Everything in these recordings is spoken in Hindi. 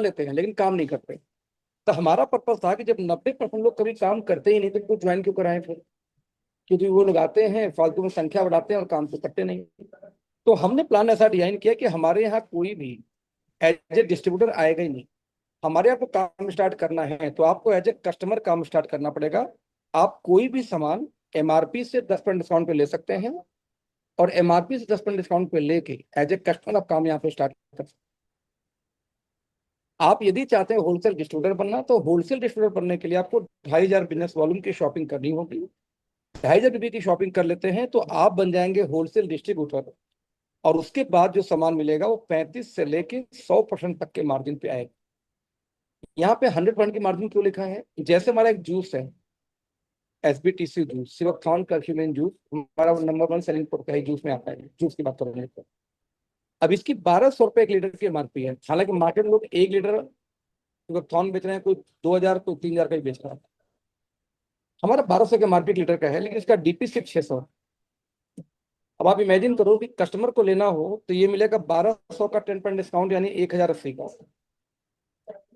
लेते हैं लेकिन काम नहीं करते। तो हमारा पर्पस था कि जब 90% लोग कभी काम करते ही नहीं तो इनको ज्वाइन क्यों कराएं फिर, क्योंकि वो लोग आते हैं फालतू में संख्या बढ़ाते हैं और काम तो करते नहीं। तो हमने प्लान ऐसा डिजाइन किया कि हमारे यहाँ कोई भी एज ए डिस्ट्रीब्यूटर आएगा ही नहीं। हमारे यहाँ पे काम स्टार्ट करना है तो आपको एज ए कस्टमर काम स्टार्ट करना पड़ेगा। आप कोई भी सामान एमआरपी से 10% डिस्काउंट पे ले सकते हैं, और एमआरपी से 10% डिस्काउंट पे लेके एज ए कस्टमर आप काम यहाँ पे स्टार्ट कर सकते हैं। आप यदि चाहते हैं होलसेल डिस्ट्रीब्यूटर बनना, तो होलसेल डिस्ट्रीब्यूटर बनने के लिए आपको 2,500 बिजनेस वॉल्यूम की शॉपिंग करनी होगी। 2,500 बीबी की शॉपिंग कर लेते हैं तो आप बन जाएंगे होलसेल डिस्ट्रीब्यूटर। और उसके बाद जो सामान मिलेगा वो 35 से लेके 100% तक के मार्जिन पे आएगा। यहाँ पे 100% की मार्जिन क्यों लिखा है? जैसे हमारा एक जूस है SBTC जूस, सिवकथॉन कर्क्यूमिन जूस, हमारा नंबर 1 सेलिंग प्रोडक्ट है जूस में आता है, जूस की बात कर रहे हैं तो। अब इसकी 1,200 रुपए 1 लीटर की एमआरपी है, हालांकि मार्केट में लोग 1 लीटर सिवकथॉन बेच रहे हैं, कोई 2,000 कोई 3,000 का ही बेच रहा है। हमारा 1,200 का एमआरपी लीटर का है, लेकिन इसका डीपी सिर्फ 600। अब आप इमेजिन करो कि कस्टमर को लेना हो तो ये मिलेगा 1,200 का 10% डिस्काउंट, यानी 1,080 का।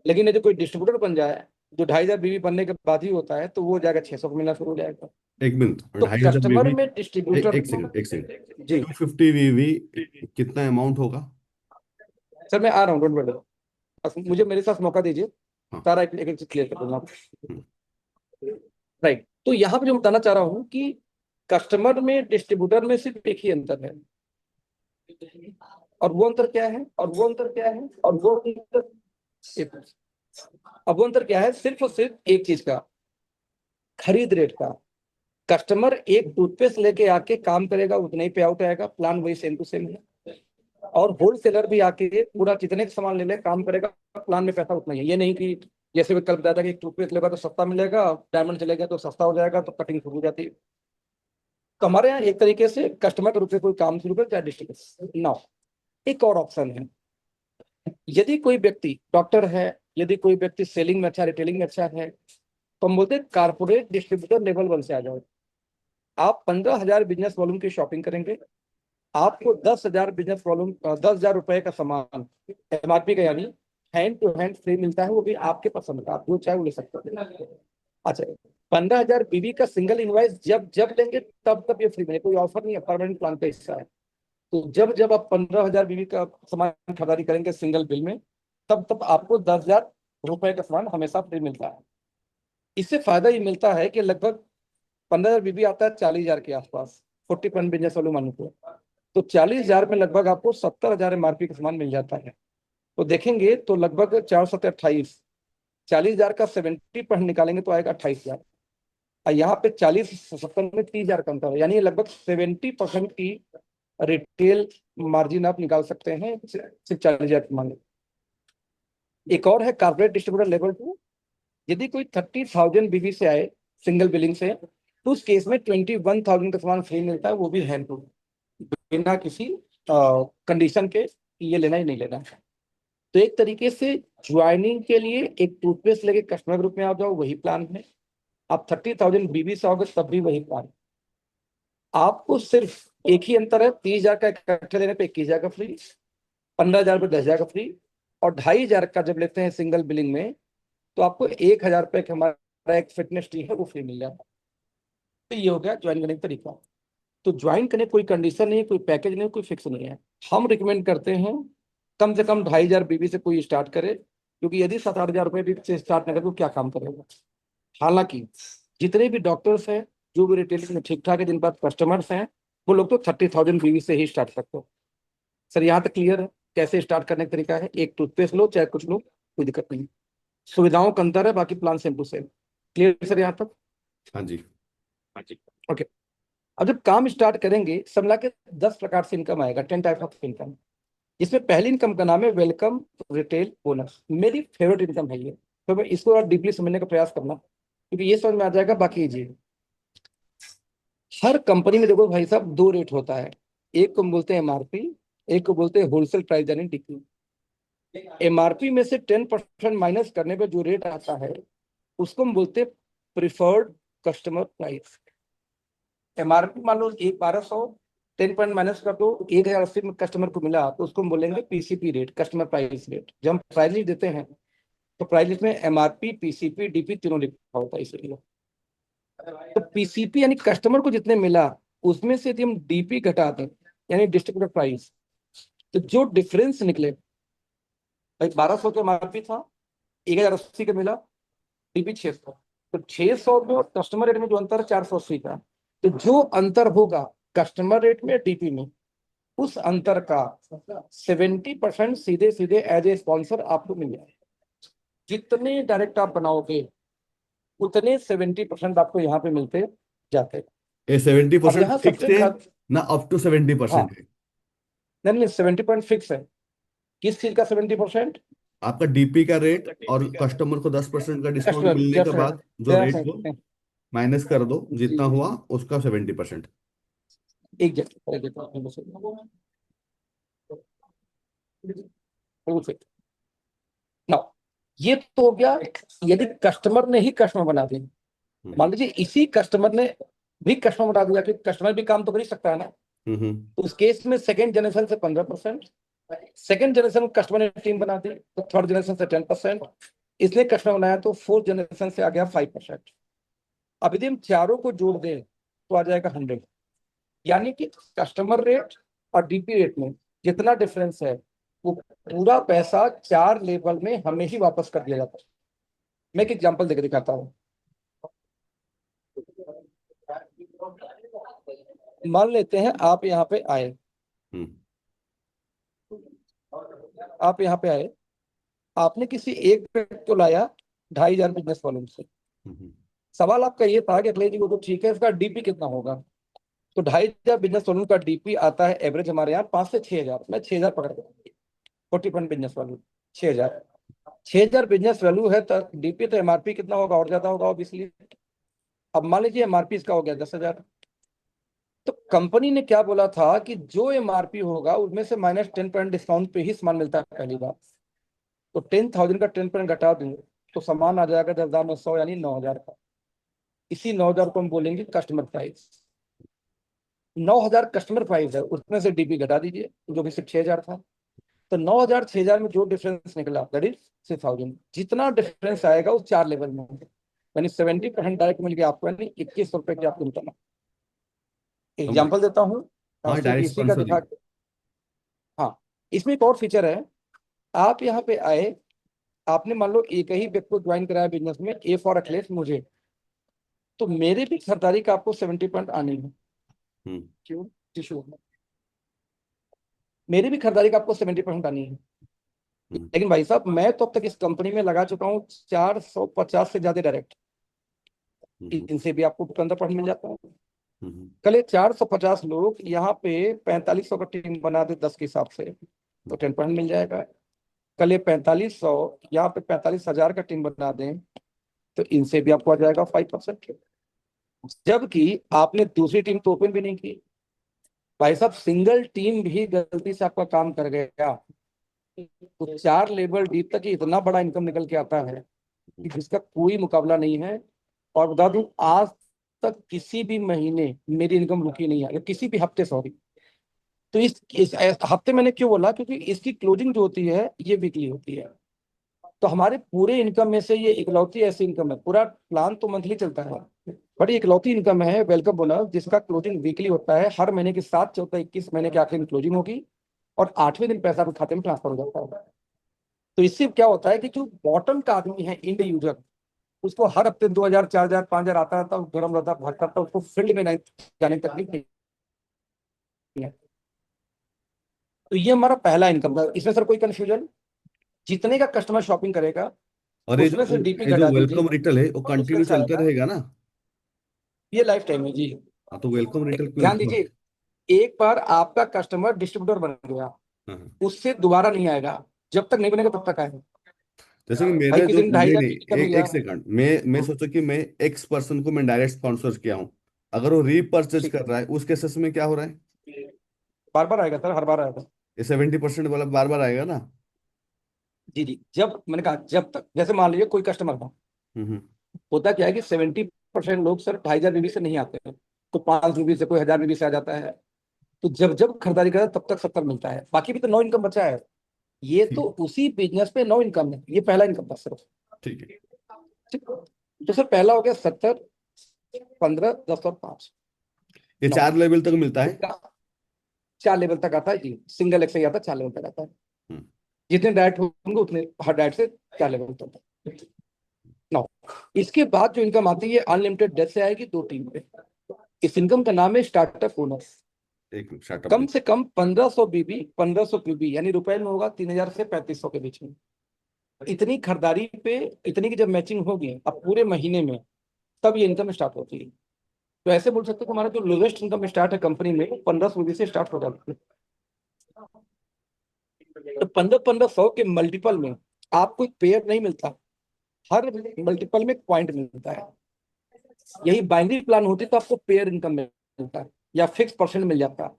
लेकिन यदि कोई डिस्ट्रीब्यूटर बन जाए जो 2,500 बीवी बनने के बाद ही होता है, तो वो जाएगा 600 को मिलना शुरू हो जाएगा। एक मिनट, तो 2,500 कस्टमर बीवी। में डिस्ट्रीब्यूटर। एक सेकंड, एक सेकंड। जी 250 वीवी कितना अमाउंट होगा? सर, मैं आ रहा हूँ, डोंट वरी। बस मुझे मेरे साथ मौका दीजिए, हाँ। सारा एक एक क्लियर कर दूंगा। हम्म, राइट, तो यहाँ पे जो बताना चाह रहा हूँ कि कस्टमर में डिस्ट्रीब्यूटर में सिर्फ एक ही अंतर है, और वो अंतर क्या है, और वो अंतर क्या है, और वो अंतर अब वो अंतर क्या है? सिर्फ और सिर्फ एक चीज का, खरीद रेट का। कस्टमर एक टूथपेस्ट लेके आके काम करेगा, उतना ही पे आउट आएगा, प्लान वही सेम टू सेम है। और होलसेलर भी आके पूरा जितने का सामान ले ले काम करेगा, प्लान में पैसा उतना ही है। ये नहीं कि जैसे मैं कल बताया था कि एक टूथपेस्ट लेगा तो सस्ता मिलेगा, डायमंड चलेगा तो सस्ता हो जाएगा, तो कटिंग शुरू हो जाती है। तो हमारे यहाँ एक तरीके से कस्टमर के रूप में कोई काम शुरू कर, चाहे डिस्ट्रीब्यूटर ना। एक और ऑप्शन है, यदि कोई व्यक्ति डॉक्टर है, यदि कोई व्यक्ति सेलिंग में अच्छा, रिटेलिंग में अच्छा है, तो हम बोलते हैं कारपोरेट डिस्ट्रीब्यूटर लेवल 1 से आ जाओ। आप 15,000 बिजनेस वॉल्यूम की शॉपिंग करेंगे, आपको 10,000 बिजनेस वॉल्यूम 10,000 रुपए का सामान एमआरपी का, यानी हैंड टू हैंड फ्री मिलता है, वो भी आपके पसंद का, आप जो चाहे वो ले सकते हैं। अच्छा, 15,000 बीबी का सिंगल इनवाइस जब जब लेंगे तब तब ये फ्री मिलेगा, कोई ऑफर नहीं है, परमानेंट प्लान का हिस्सा है। तो जब जब आप 15,000 बीबी का सामान खरीदारी करेंगे सिंगल बिल में, तब तब आपको 10,000 रुपए का सामान हमेशा फ्री मिलता है। इससे फायदा ये मिलता है कि लगभग 15,000 बीबी आता है 40,000 के आसपास, 40% बिजनेस वालों मानो तो 40,000 में लगभग आपको 70,000 एमआरपी का सामान मिल जाता है। तो देखेंगे तो लगभग 4 7 28, 40,000 का 70% निकालेंगे तो आएगा 28,000। और यहाँ पे 40 70 में 30,000 का अंतर है, यानी लगभग 70% की रिटेल मार्जिन आप निकाल सकते हैं सिर्फ 40,000 की मान। एक और है कारपोरेट डिस्ट्रीब्यूटर लेवल 2। यदि कोई 30,000 बीबी से आए सिंगल बिलिंग से, तो उस केस में 21,000 का सामान फ्री मिलता है, वो भी हैंड टू, बिना किसी कंडीशन के कि ये लेना ही नहीं लेना। तो एक तरीके से ज्वाइनिंग के लिए एक टूथपेस्ट लेके कस्टमर ग्रुप में आ जाओ, वही प्लान है। आप 30,000 बीबी से आओगे तब भी वही प्लान। आपको सिर्फ एक ही अंतर है, 30,000 का इकट्ठे लेने पे 21,000 का फ्री, 15,000 पे 10,000 का फ्री, और 2,500 का जब लेते हैं सिंगल बिलिंग में तो आपको 1,000 रुपए का हमारा एक फिटनेस टी है वो फ्री मिल जाता है। तो ये हो गया ज्वाइन करने का तरीका। तो ज्वाइन करने कोई कंडीशन नहीं है, कोई पैकेज नहीं है, कोई फिक्स नहीं है। हम रिकमेंड करते हैं कम से कम 2,500 बीबी से कोई स्टार्ट करे, क्योंकि यदि 7-8 हजार रुपए भी से स्टार्ट ना करे तो क्या काम करेगा। हालांकि जितने भी डॉक्टर्स हैं, जो भी रिटेलर्स में ठीक ठाक है, जिन पास कस्टमर्स हैं, वो लोग तो 30,000 बीबी से ही स्टार्ट करते हो। सर यहाँ तक क्लियर है कैसे स्टार्ट करने का तरीका है? एक टूथपेस्ट लो चाहे कुछ लो, कोई दिक्कत नहीं। सुविधाओं का अंतर है, बाकी plan same to same. Clear sir यहाँ तक? हाँ जी। हाँ जी। ओके। अब जब काम स्टार्ट करेंगे सब मिला के 10 प्रकार से इनकम आएगा, 10 टाइप ऑफ इनकम। इसमें पहली इनकम का नाम है वेलकम रिटेल बोनस। मेरी फेवरेट इनकम है ये, तो मैं इसको और डीपली समझने का प्रयास करना, क्योंकि ये समझ में आ जाएगा, बाकी कीजिए। हर कंपनी में देखो भाई साहब, दो रेट होता है, एक को हम बोलते हैं एमआरपी, एक को बोलते हैं होलसेल प्राइस यानी टिकी। एमआरपी में से 10% माइनस करने पे जो रेट आता है उसको हम बोलते हैं प्रिफर्ड कस्टमर प्राइस। एमआरपी मान लो एक 1,200, 10 पॉइंट माइनस कर दो, 1080 में कस्टमर को मिला तो उसको हम बोलेंगे PCP rate, customer price rate. जब हम प्राइस लिस्ट देते हैं तो प्राइस लिस्ट में एमआरपी, पीसीपी, डीपी तीनों लिखा होता है इसलिए। तो पीसीपी यानी कस्टमर को जितने मिला उसमें से यदि हम डीपी घटा दें यानी डिस्ट्रीब्यूटर प्राइस, तो जो डिफरेंस निकले, भाई 1200 का एमआरपी था, 1080 का मिला, डीपी 600, तो 600 में और कस्टमर रेट में जो अंतर है 480 का, तो जो अंतर होगा कस्टमर रेट में डीपी में, उस अंतर का 70% सीधे सीधे एज ए स्पॉन्सर आपको मिल जाएगा। जितने डायरेक्ट आप बनाओगे उतने 70% आपको यहाँ पे मिलते जाते हैं। ये अब 70% यहाँ फिक्स सबसे है ना, अप टू 70% हाँ, है? नहीं नहीं, 70 पॉइंट फिक्स है। किस चीज का 70%? आपका डीपी का रेट और कस्टमर को 10% का डिस्काउंट कस्टमर मिलने के बाद जो रेट को डेफिनेट माइनस कर दो, जितना हुआ उसका 70%। ना, ये तो हो गया यदि कस्टमर ने ही कस्टमर बना दिया। मान लीजिए इसी कस्टमर ने भी कस्टमर बना दिया, क्योंकि कस्टमर भी काम तो कर ही सकता है ना। तो उस केस में सेकेंड जनरेशन से 15%, सेकेंड जनरेशन कस्टमर ने टीम बना दी तो थर्ड जनरेशन से 10%, इसने कस्टमर बनाया तो फोर्थ जनरेशन से आ गया 5%। अब यदि हम चारों को जोड़ दें तो आ जाएगा 100। यानी कि कस्टमर रेट और डीपी रेट में जितना डिफरेंस है वो पूरा पैसा 4 लेवल में हमें ही वापस कर दिया जाता है। मैं एक एग्जांपल देकर दिखाता हूँ। मान लेते हैं आप यहाँ पे आए, आप यहाँ पे आए, आपने किसी एक व्यक्ति को लाया 2500 बिजनेस वॉल्यूम से। सवाल आपका ये था कि अखिलेश जी वो तो ठीक है, इसका डीपी कितना होगा? तो 2500 बिजनेस वॉल्यूम का डीपी आता है एवरेज हमारे यहाँ 5 से 6 हजार, मैं 6 हजार पकड़ के 40% बिजनेस वैल्यू 6 हजार। 6 हजार बिजनेस वैल्यू है तो डीपी तो एमआरपी कितना होगा? और ज्यादा होगा ऑब्वियसली। अब मान लीजिए एमआरपी इसका हो गया 10 हजार, तो कंपनी ने क्या बोला था कि जो एमआरपी होगा उसमें से -10% डिस्काउंट पे ही सामान मिलता है पहली बार। तो 10,000 का 10% घटा दूं तो सामान आ जाएगा 10,900 यानी 9 हजार का। इसी 9 हजार को हम बोलेंगे कस्टमर प्राइस। 9 हजार कस्टमर प्राइस है, उसमें से डीपी घटा दीजिए जो कि सिर्फ 6 हजार था। तो 9 हजार 6 हजार में जो डिफरेंस निकला दैट इज 6,000। जितना डिफरेंस आएगा उस 4 लेवल में, यानी 70% डायरेक्ट मिल गया आपको, यानी 21 रुपए की आपको इनकम। समझे? एग्जाम्पल देता हूँ हाँ, सिर्फ डायरेक्ट इसी का दिखा। स्पॉन्सरशिप। हाँ, इसमें एक और फीचर है। आप यहाँ पे आए, आपने मान लो एक ही व्यक्ति को ज्वाइन कराया बिजनेस में, ए फॉर अखिलेश मुझे, तो मेरे भी खरीदारी का आपको 70% आनी है। क्यों? टिश्यू, मेरी भी खरीदारी का आपको 70% आनी है। लेकिन भाई साहब मैं तो अब तक इस कंपनी में लगा चुका हूँ 450 से ज्यादा डायरेक्ट, इनसे भी आपको 15% मिल जाता है। कल ये 450 लोग यहाँ पे 4500 का टीम बना दे 10 के हिसाब से तो 10% मिल जाएगा। कल ये 4500 यहाँ पे 45,000 का टीम बना दें तो इनसे भी आपको आ जाएगा 5%। जबकि आपने दूसरी टीम तो ओपन भी नहीं की। भाई साहब सिंगल टीम भी गलती से आपका काम कर गया तो 4 लेवल डीप तक ही इतना बड़ा इनकम निकल के आता है कि जिसका कोई मुकाबला नहीं है। और बता दूं आज तक किसी भी महीने मेरी इनकम रुकी नहीं है, या किसी भी हफ्ते, सॉरी। तो इस हफ्ते मैंने क्यों बोला, क्योंकि इसकी क्लोजिंग जो होती है ये वीकली होती है। तो हमारे पूरे इनकम में से ये इकलौती ऐसी इनकम है, पूरा प्लान तो मंथली चलता है, बट ये इकलौती इनकम है वेलकम बोनस जिसका क्लोजिंग वीकली होता है। हर महीने के 7, 14, 21 महीने के आखिर में क्लोजिंग होगी और 8वें दिन पैसा आपके खाते में ट्रांसफर हो जाता है। तो इससे क्या होता है कि जो बॉटम का आदमी है इंड यूजर, उसको हर हफ्ते 2,000, 4,000, 5,000 आता रहता है, गर्म रहता भरता था, उसको फील्ड में नहीं जाने की तकलीफ नहीं है। तो ये हमारा पहला इनकम था। इसमें सर कोई कंफ्यूजन? जितने का कस्टमर शॉपिंग करेगा और उसमें से डीपी ये जो घटा दीजिए वेलकम रिटेल है वो और उसमें कंटिन्यू से चलते आएगा। रहेगा ना? ये लाइफ टाइम है जी। हाँ, तो वेलकम रिटेल क्यों ध्यान लिखा? दीजिए, एक बार आपका कस्टमर डिस्ट्रीब्यूटर बन गया हाँ। उससे दोबारा नहीं आएगा, जब तक नहीं बनेगा तब तक आएगा। जैसे कि भाई मेरे जो, किसी दिन ढाई नहीं हजार नहीं, का मिल एक गया। सेकंड, मैं सोचा कि मैं एक्स पर्सन को मैं डायरेक्ट स्पॉन्सर किया हूँ, अगर वो रीपर्चेज ठीक कर रहा है उस केसेस में क्या हो रहा है? है, बार बार आएगा सर, हर बार आएगा। ये 70% वाला बार बार आएगा ना? जी जी, जब मैंने कहा जब तक, जैसे मान लीजिए कोई कस्टमर था, हम्म। होता क्या है कि 70% लोग सर 2,500 बीबी से नहीं आते हैं, तो 500 बीबी से, कोई 1,000 बीबी से आ जाता है। तो जब जब खरीदारी करता है तब तक 70 मिलता है, बाकी भी तो 9 इनकम बचा है। ये तो ठीक। उसी बिजनेस पे 9 इनकम है, ये पहला इनकम था सिर्फ। ठीक है। ठीक। तो सर पहला हो गया 70, 15, 10 और 5, ये 9। 4 लेवल तक मिलता है। 4 लेवल तक आता है जी, सिंगल एक से ही आता है, 4 लेवल तक आता है। हम्म। जितने डायरेक्ट होंगे उतने हर डायरेक्ट से 4 लेवल तक। 9। इसके बाद जो इनकम आती है अनलिमिटेड डेथ से आएगी 2 टीम पे। इस इनकम का नाम है स्टार्टअप बोनस। एक स्टार्टअप कम बिल। से कम 1500 बीबी, 1500 पीबी, यानी रुपए में होगा 3000 से 3500 के बीच में। इतनी खरीदारी पे, इतनी की जब मैचिंग होगी अब पूरे महीने में, तब ये इनकम स्टार्ट होती है। तो ऐसे बोल सकते हो कि हमारा जो लोवेस्ट इनकम स्टार्ट है कंपनी में, 1500 से स्टार्ट हो जाती है। तो 1500 के मल्टीपल में आपको एक पेयर नहीं मिलता, हर मल्टीपल में एक पॉइंट मिलता है। यही बाइनरी प्लान होती तो आपको पेयर इनकम मिलता है या फिक्स परसेंट मिल जाता है।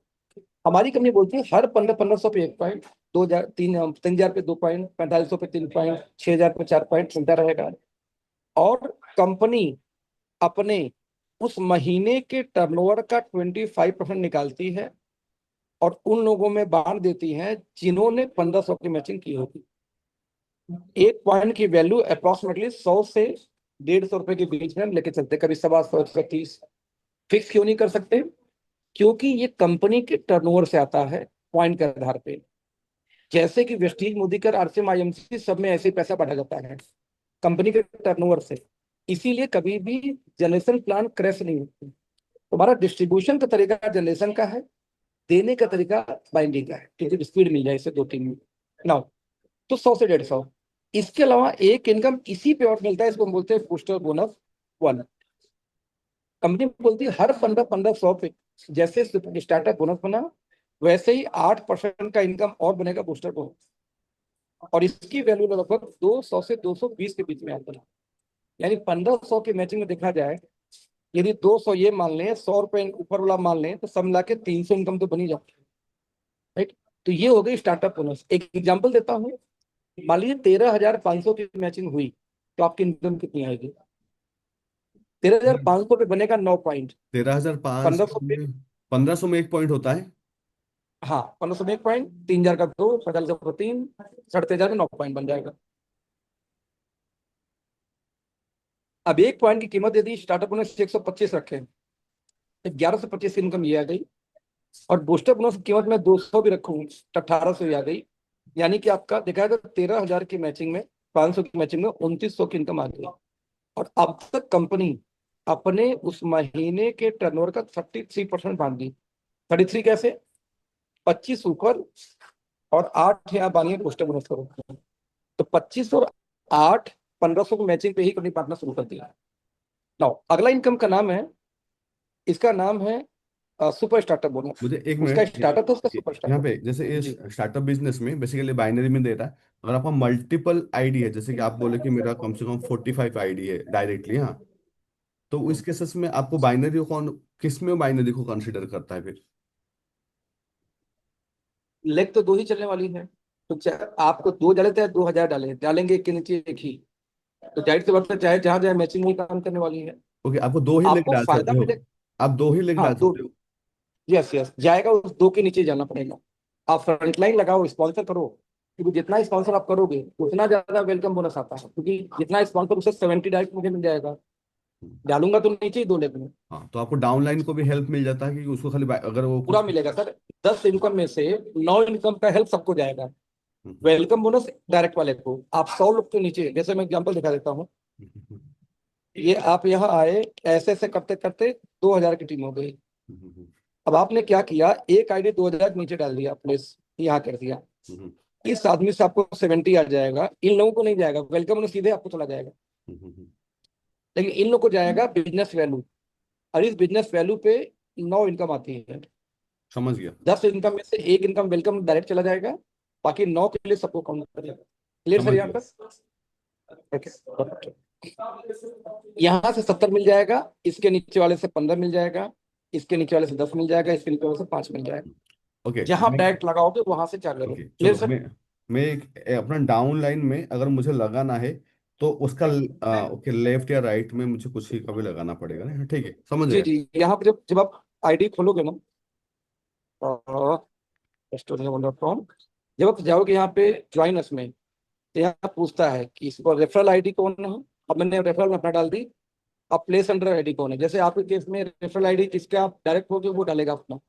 हमारी कंपनी बोलती है हर 1500 पे 1 पॉइंट, 2000, 3000 पे 2 पॉइंट, 4500 पे 3 पॉइंट, 6000 पे 4 पॉइंट मिलता रहेगा। और कंपनी अपने उस महीने के टर्नओवर का 25% निकालती है और उन लोगों में बांट देती है जिन्होंने 1500 की मैचिंग की होगी। 1 पॉइंट की वैल्यू अप्रोक्सीमेटली 100 से 150 रुपए के बीच में हम लेके चलते, कभी 125, 130। फिक्स क्यों नहीं कर सकते? क्योंकि ये कंपनी के टर्नओवर से आता है, पॉइंट के आधार पे। जैसे कि वेस्टीज मोदिकर, आरसीएम, आईएमसी, सब में ऐसे ही पैसा बढ़ा जाता है कंपनी के टर्नओवर से। इसीलिए कभी भी जनरेशन प्लान क्रैश नहीं होती। हमारा डिस्ट्रीब्यूशन का तरीका जनरेशन का है, देने का तरीका बाइंडिंग का है, क्योंकि स्पीड मिल जाए इसे 2 3 में। नाउ तो 100 से 150। इसके अलावा एक इनकम इसी पे और मिलता है, इसको हम बोलते हैं बूस्टर बोनस 1। कंपनी बोलती है हर 1500 पे जैसे स्टार्टअप बोनस बना, वैसे ही 8% का इनकम और बनेगा बूस्टर बोनस। और इसकी वैल्यू लगभग 200 से 220 के बीच में आता है। यानी 1500 की मैचिंग में देखा जाए, यदि 200 ये मान लें, 100 रुपए ऊपर वाला मान लें, तो सब मिला के 300 इनकम तो बनी जाती है। राइट। तो ये हो गई स्टार्टअप बोनस। एक एग्जांपल देता हूँ। मान लीजिए 13,500 की मैचिंग हुई, तो आपकी इनकम कितनी आएगी? 13,500 पे बनेगा 9 पॉइंट। 13,500 पंद्रह सौ पे, में 1500 में 1 पॉइंट होता है। हाँ 1500 में 1 पॉइंट, 3000 का 2, 45 का 3, 13,500 में 9 पॉइंट बन जाएगा। अब 1 पॉइंट की कीमत यदि स्टार्टअप बोनस 125 रखे, 1125 की इनकम ये आ गई। और बूस्टर बोनस की कीमत मैं 200 भी रखूँ तो 1800 आ गई। यानी कि आपका देखा जाए तो 13,000 की मैचिंग में, 500 की मैचिंग में 2900 की इनकम आ गई। और अब तक कंपनी अपने उस महीने के टर्नओवर का 33% बांध दी। 33 कैसे? 25 ऊपर और 8 यहाँ बानिए बूस्टर बोनस करो, तो 25 और 8, 1500 को मैचिंग पे ही कंपनी बांटना शुरू कर दिया। नाउ अगला इनकम का नाम है, इसका नाम है सुपर स्टार्टअप बोनस। मुझे एक उसका मिनट स्टार्टअप है, उसका सुपर यहाँ स्टार्टअप। पे, जैसे इस जी स्टार्टअप बिजनेस में बेसिकली बाइनरी में दे रहा है। अगर आपका मल्टीपल आईडी है, जैसे कि आप बोले कि मेरा कम से कम 45 आईडी है डायरेक्टली, हाँ, तो इस केसेस में आपको बाइनरी को कौन, किस में बाइनरी को कंसिडर करता है फिर? लेग तो 2 ही चलने वाली है। तो आपको 2 डाले थे, 2000 डाले, डालेंगे एक के नीचे एक ही, तो जाहिर सी बात है चाहे जहां जाए मैचिंग ही काम करने वाली है। ओके, आपको दो ही लेग आपको डाल फायदा सकते हो। मिले। आप 2 ही लेग हाँ डाल दो। सकते हो। यस यस, जाएगा उस 2 के नीचे जाना पड़ेगा। आप फ्रंटलाइन लगाओ, स्पॉन्सर करो, क्योंकि जितना स्पॉन्सर आप करोगे उतना ज्यादा वेलकम बोनस आता है, क्योंकि जितना स्पॉन्सर उसे 70 डायरेक्ट मुझे मिल जाएगा। डालूंगा तो नीचे ही 2 लेग में हाँ, तो आपको डाउनलाइन को भी हेल्प मिल जाता है कि उसको खाली अगर वो पूरा कुछ। मिलेगा सर। 10 इनकम में से 9 इनकम का हेल्प सबको जाएगा। हम्म, वेलकम बोनस डायरेक्ट वाले को, आप 100 लोग के नीचे, जैसे मैं एग्जांपल दिखा देता हूँ। हम्म, ये आप यहाँ आए, ऐसे ऐसे करते करते 2000 की टीम हो गई। हम्म, अब आपने क्या किया, एक आईडी 2000 के नीचे डाल दिया, प्लेस यहाँ कर दिया। हम्म, इस आदमी से आपको 70 आ जाएगा, इन लोगों को नहीं जाएगा वेलकम बोनस, सीधे आपको चला जाएगा। हम्म, लेकिन इन लोगों को जाएगा बिजनेस वैल्यू, और इस बिजनेस वैल्यू पे 9 इनकम आती है। समझ गया। 10 इनकम में से एक इनकम वेलकम डायरेक्ट चला जाएगा, बाकी 9 के लिए सबको काउंट करेगा। क्लियर सर समझ यहाँ गया। पर? ओके। यहाँ से 70 मिल जाएगा, इसके नीचे वाले से 15 मिल जाएगा, इसके नीचे वाले से 10 मिल जाएगा, इसके नीचे वाले से 5 मिल जाएगा। ओके। जहां डायरेक्ट लगाओगे वहां से 4 लेवल। ओके, क्लियर चलो सर? मैं अपना डाउन लाइन में अगर मुझे लगाना है, तो उसका ओके, लेफ्ट या राइट में मुझे कुछ ही कभी लगाना पड़ेगा ना? ठीक है, समझ जी गया। जी, यहाँ पे जब जब आप आईडी खोलोगे ना, Estonia.com। जब आप जाओगे यहाँ पे ज्वाइन अस में, तो यहाँ पूछता है कि इसको रेफरल आईडी कौन है। अब मैंने रेफरल अपना डाल दी। अब प्लेस अंडर आईडी कौन है, जैसे आपके केस में रेफरल आईडी जिसके आप डायरेक्ट होगे वो डालेगा अपना। हम्म।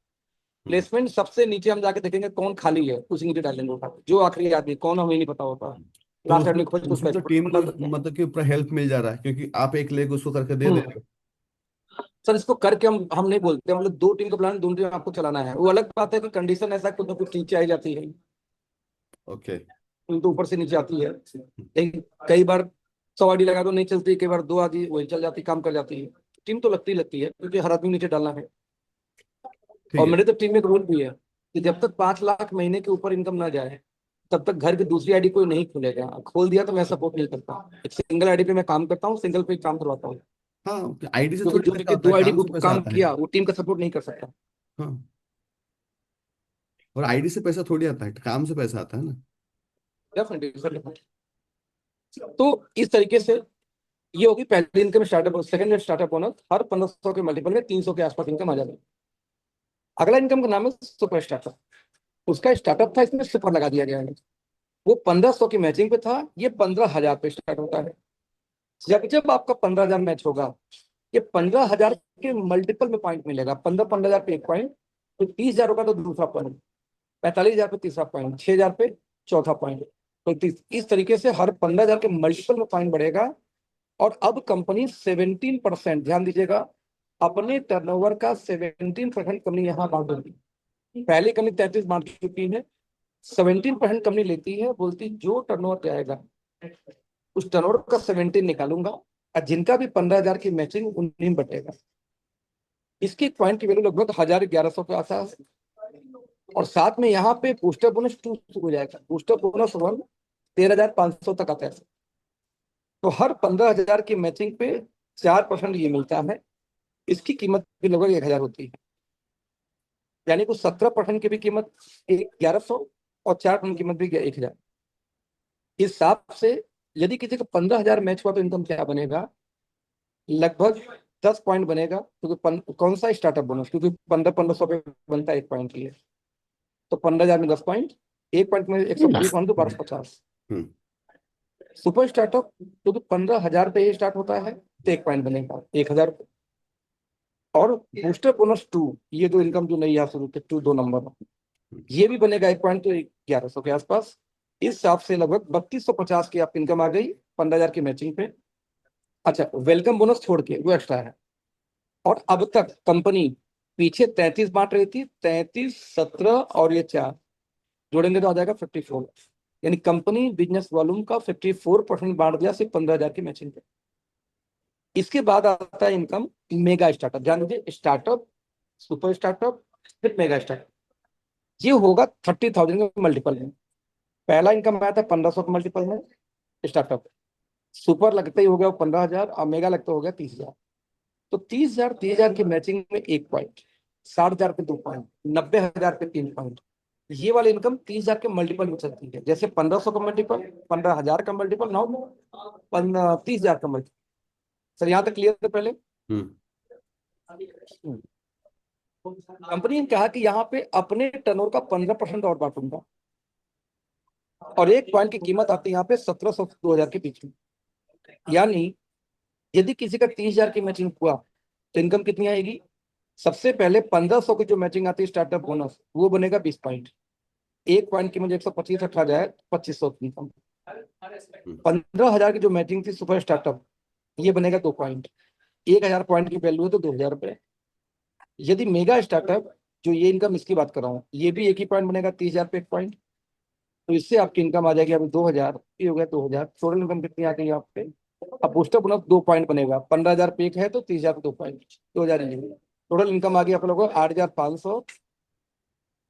प्लेसमेंट सबसे नीचे हम जाके देखेंगे कौन खाली है, उसी नीचे डालेंगे उठा के। जो आखिरी आदमी कौन हमें नहीं पता होता, तो लास्ट उसमें आदमी खोज कुछ उसमें तो पैसे टीम को डाल सकते हैं। मतलब कि ऊपर हेल्प मिल जा रहा है, क्योंकि आप एक लेग उसको करके दे दे रहे सर इसको करके हम नहीं बोलते, हम लोग दो टीम का प्लान, दोनों टीम आपको चलाना है। वो अलग बात है कि कंडीशन ऐसा कुछ ना कुछ नीचे आई जाती है, हो। ओके। तो ऊपर से नीचे आती है। लेकिन कई बार 100 आईडी लगा दो नहीं चलती, कई बार 2 आदमी वही चल जाती, काम कर जाती है। टीम तो लगती है क्योंकि हर आदमी नीचे डालना है। ठीक और है। मेरे तो टीम में एक रूल भी है कि जब तक 5 लाख महीने के ऊपर इनकम ना जाए, तब तक घर की दूसरी आईडी कोई नहीं खोलेगा। खोल दिया तो मैं सपोर्ट नहीं करता। एक सिंगल आईडी पे मैं काम करता हूँ, सिंगल पे काम करवाता हूँ। हाँ, आईडी से क्योंकि थोड़ी जो पैसा व्यक्ति आता है, 2 आईडी काम को से पैसा काम आता है। किया वो टीम का सपोर्ट नहीं कर सकता। हाँ, और आईडी से पैसा थोड़ी आता है, काम से पैसा आता है ना। Definitely sir, definitely। तो इस तरीके से ये होगी पहली income startup. Second startup bonus हर 1500 के मल्टीपल में 300 के आसपास इनकम आ जाएगी। अगला इनकम का नाम है सुपर स्टार्टअप। उसका स्टार्टअप था, इसमें सुपर लगा दिया गया है। वो 1500 की मैचिंग पे था, ये 15,000 पे स्टार्ट होता है। जब जब आपका 15,000 मैच होगा, ये 15,000 के मल्टीपल में पॉइंट मिलेगा। 15,000 पे एक पॉइंट, तो 30,000 होगा तो दूसरा पॉइंट, 45,000 पे तीसरा पॉइंट, 6,000 पे चौथा पॉइंट। तो इस तरीके से हर 15,000 के मल्टीपल में पॉइंट बढ़ेगा। और अब कंपनी 17%, ध्यान दीजिएगा, अपने टर्नओवर का 17% कंपनी यहाँ बांट देगी। पहले कंपनी 33 बांट चुकी है। 17% कंपनी लेती है, बोलती जो टर्नओवर जाएगा उस टर्नओवर का 17 निकालूंगा, और जिनका भी 15,000 की मैचिंग उन्हीं में बटेगा। इसकी पॉइंट की वैल्यू लगभग 1,000-1,100 के आसपास। और साथ में यहाँ पे बूस्टर बोनस 2 हो जाएगा। बूस्टर बोनस 1 13,500 तक आता है। तो हर 15,000 की मैचिंग पे 4% ये मिलता है। इसकी कीमत भी लगभग 1,000 होती है। यानी कि 17% की भी कीमत 1,100 और 4% की कीमत भी 1,000। इस हिसाब से यदि किसी का 15,000 मैच हुआ तो इनकम क्या बनेगा, लगभग 10 पॉइंट बनेगा। क्योंकि कौन सा स्टार्टअप बोनस, क्योंकि 1500 पे बनता है एक पॉइंट के लिए। तो 15,000 में 10 पॉइंट, एक पॉइंट में 120 पॉइंट, तो 1250। हम्म। सुपर स्टार्टअप क्योंकि 15,000 पे स्टार्ट होता है, तो एक पॉइंट बनेगा 1,000। और बूस्टर बोनस 2, ये जो इनकम जो नई यहाँ शुरू के 2 2 नंबर, ये भी बनेगा एक पॉइंट, तो 1,100 के आसपास। इस हिसाब से लगभग 3,250 की आपकी इनकम आ गई 15,000 की मैचिंग पे। अच्छा, वेलकम बोनस छोड़ के वो एक्स्ट्रा है। और अब तक कंपनी पीछे 33 बांट रही थी, 33 17 और ये 4 जोड़ेंगे तो आ जाएगा 54। यानी कंपनी बिजनेस वॉल्यूम का 54% बांट दिया सिर्फ 15,000 की मैचिंग पे। इसके बाद आता है इनकम मेगा स्टार्टअप। ध्यान दीजिए, स्टार्टअप, सुपर स्टार्टअप, फिर मेगा स्टार्टअप। ये होगा 30,000 के मल्टीपल में। पहला इनकम आया था 1,500 के मल्टीपल में स्टार्टअप। सुपर लगते ही हो गया 15,000, और मेगा लगते हो गया 30,000। तो 30,000 30,000 की मैचिंग में एक पॉइंट, 60,000 पे 2 पॉइंट, 90,000 पे 3 पॉइंट। ये वाली इनकम 30,000 के मल्टीपल में चलती है। जैसे 1,500 का मल्टीपल, 15,000 का मल्टीपल, 30,000 का मल्टीपल। सर यहाँ तक क्लियर है पहले? हम्म। कंपनी ने कहा कि यहाँ पे अपने टर्नओवर का 15% और बांटूंगा। और एक पॉइंट की कीमत आती है यहाँ पे 1,700 2,000 के बीच में। यानी यदि किसी का 30,000 की मैचिंग हुआ तो इनकम कितनी आएगी? सबसे पहले 1,500 की जो मैचिंग आती है स्टार्टअप बोनस, वो बनेगा 20 पॉइंट। एक पॉइंट की मुझे 125 रखा जाए, 2,500 की इनकम। 15,000 की जो मैचिंग थी सुपर स्टार्टअप, ये बनेगा 2 पॉइंट। 1,000 पॉइंट की वैल्यू है तो 2,000 रुपये। यदि मेगा स्टार्टअप, जो ये इनकम इसकी बात कर रहा हूँ, ये भी एक ही पॉइंट बनेगा, 30,000 पे एक पॉइंट। तो इससे आपकी इनकम आ जाएगी अभी 2,000, ये हो गया 2,000। टोटल इनकम कितनी आ गई आप पे? अब बूस्टर बोनस 2 पॉइंट बनेगा, 15,000 पे एक है तो 30,000 पे 2 पॉइंट, 2,000 ही। टोटल इनकम आ गई आप लोगों को 8,500।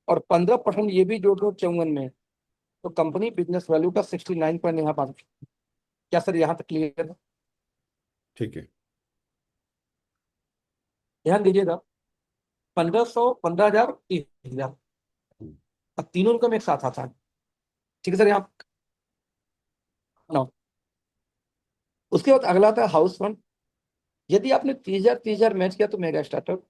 और 15% ये भी जोड़ दो 54 में, तो कंपनी बिजनेस वैल्यू का 69 पॉइंट यहाँ पर। क्या सर यहाँ तक क्लियर है? ठीक है। ध्यान दीजिएगा, 1,500, 15,000, 30,000, हम्म। अब तीनों इनकम एक साथ आता है। ठीक है सर, यहाँ नो। उसके बाद अगला आता है हाउस फंड। यदि आपने 30,000 30,000 मैच किया तो मेगा स्टार्टअप,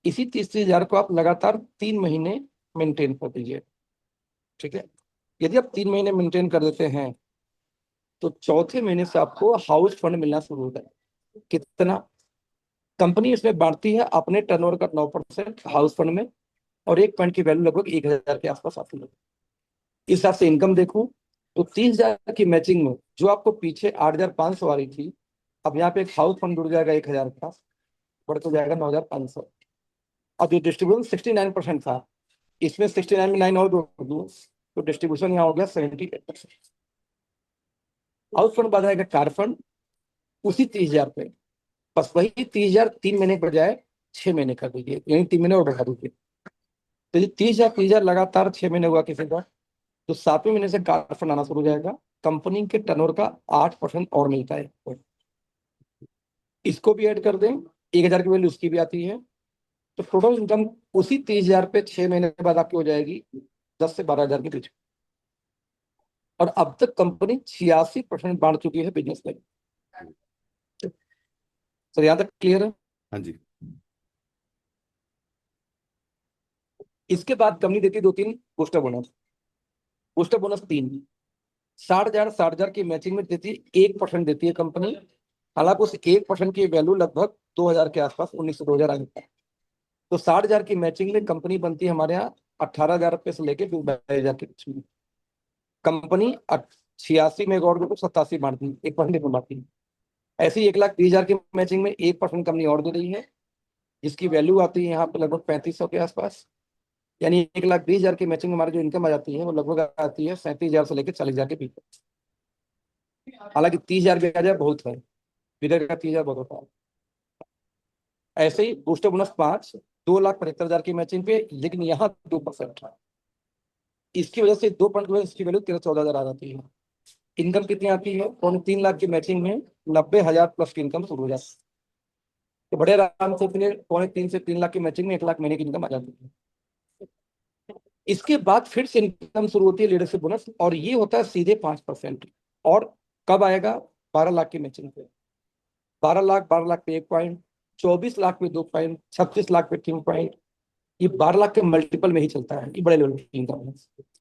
इसी 30,000 को आप लगातार 3 महीने मेंटेन कर दीजिए। ठीक है, यदि आप 3 महीने मेंटेन कर देते हैं तो चौथे महीने से आपको हाउस फंड मिलना शुरू होता है। कितना? कंपनी इसमें बांटती है अपने टर्नओवर का 9% हाउस फंड में, और एक पॉइंट की वैल्यू लगभग 1,000 के आसपास आती है। इस हिसाब से इनकम देखूं तो 30,000 की मैचिंग में जो आपको पीछे 8,500 आ रही थी, अब यहाँ पे एक हाउस फंड जुड़ जाएगा 1,000 का, बढ़ तो जाएगा 9,500। अब जो डिस्ट्रीब्यूशन 69% था, इसमें 69 में 9 और जोड़ दूं तो डिस्ट्रीब्यूशन यहाँ हो गया 78%। हाउस फंड बाद आएगा कार फंड, उसी 30,000 पे, बस वही 30,000 3 महीने के बजाय 6 महीने कर दीजिए, यानी 3 महीने और बढ़ा दीजिए। तो ये 30,000 लगातार 6 महीने हुआ किसी का, तो 7वें महीने से कार फंड आना शुरू हो जाएगा। कंपनी के टर्नओवर का 8% और मिलता है। इसको भी ऐड कर दें, 1,000 की वैल्यू उसकी भी आती है, तो टोटल इनकम उसी 30,000 पे 6 महीने के बाद आपकी हो जाएगी 10 से 12,000 के बीच। और अब तक कंपनी 86% बांट चुकी है बिजनेस में। सर यहाँ तक क्लियर है? हाँ जी। इसके बाद कंपनी देती है 2-3 बूस्टर बोनस। बूस्टर बोनस 3, 60,000 60,000 की मैचिंग में देती है, 1% देती है कंपनी। हालांकि उस 1% की वैल्यू लगभग 2,000 के आसपास, 19 से 2,000 आ जाता है। तो 60,000 की मैचिंग में कंपनी बनती है हमारे यहाँ 18,000 रुपये से लेके 22,000 के बीच में। कंपनी 86 में और को 87 बांटती है, 1% में बांटती है। ऐसे ही 1,30,000 की मैचिंग में 1% कंपनी और दे रही है, जिसकी वैल्यू आती है यहाँ पे लगभग 3,500 के आसपास। यानी 1,20,000 की मैचिंग में हमारी जो इनकम आ जाती है वो लगभग आती है 37,000 से लेकर 40,000 के बीच। हालांकि 30,000 भी आ जाए बहुत है, विदर का 30,000 बहुत होता है। ऐसे ही बूस्टर बोनस 5, 2,75,000 की मैचिंग पे, लेकिन यहाँ 2% है। इसकी वजह से 2% की वजह से इसकी वैल्यू 13-14,000 आ जाती है। इनकम कितनी आती है? 3.5 लाख की मैचिंग में 90,000 प्लस की इनकम शुरू हो जाती है। तो बड़े आराम से फिर 3.5 से 3 लाख की मैचिंग में 1 लाख महीने की इनकम आ जाती है। इसके बाद फिर से इनकम शुरू होती है लीडरशिप बोनस, और ये होता है सीधे 5%। और कब आएगा? 12 लाख की मैचिंग पे। 12 लाख, 12 लाख पे 1 पॉइंट, 24 लाख पे 2 पॉइंट, 36 लाख पे 3 पॉइंट। ये 12 लाख के मल्टीपल में ही चलता है, ये बड़े लेवल की इनकम है।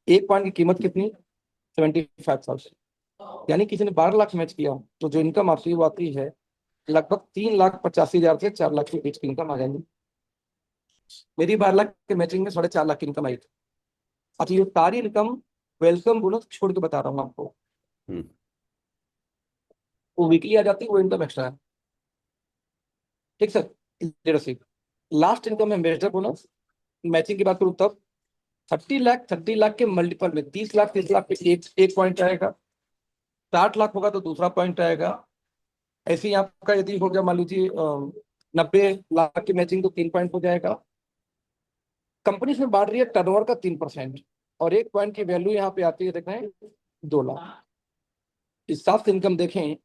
1 पॉइंट की कीमत कितनी? 75,000। यानी किसी ने 12 लाख मैच किया तो जो इनकम आती है वो आती है लगभग 3,85,000 से 4 लाख के बीच की इनकम आ जाएगी। मेरी 12 लाख के मैचिंग में 4.5 लाख की इनकम आई थी। अच्छा, ये सारी इनकम वेलकम बोनस छोड़ के बता रहा हूँ आपको, हम्म। वो वीकली आ जाती है, वो इनकम एक्स्ट्रा है। ठीक सर? लीडरशिप लास्ट इनकम है मेजर बोनस। मैचिंग की बात करूँ तब 30 लाख के मल्टीपल में 30 लाख, 30 लाख पे एक एक पॉइंट आएगा। 60 लाख होगा तो दूसरा पॉइंट आएगा। ऐसे ही आपका यदि हो गया मान लीजिए 90 लाख की मैचिंग, तो 3 पॉइंट हो जाएगा। कंपनी इसमें बांट रही है टर्नओवर का 3%, और 1 पॉइंट की वैल्यू यहाँ पे आती है, देखें 2 लाख। इस हिसाब से इनकम देखें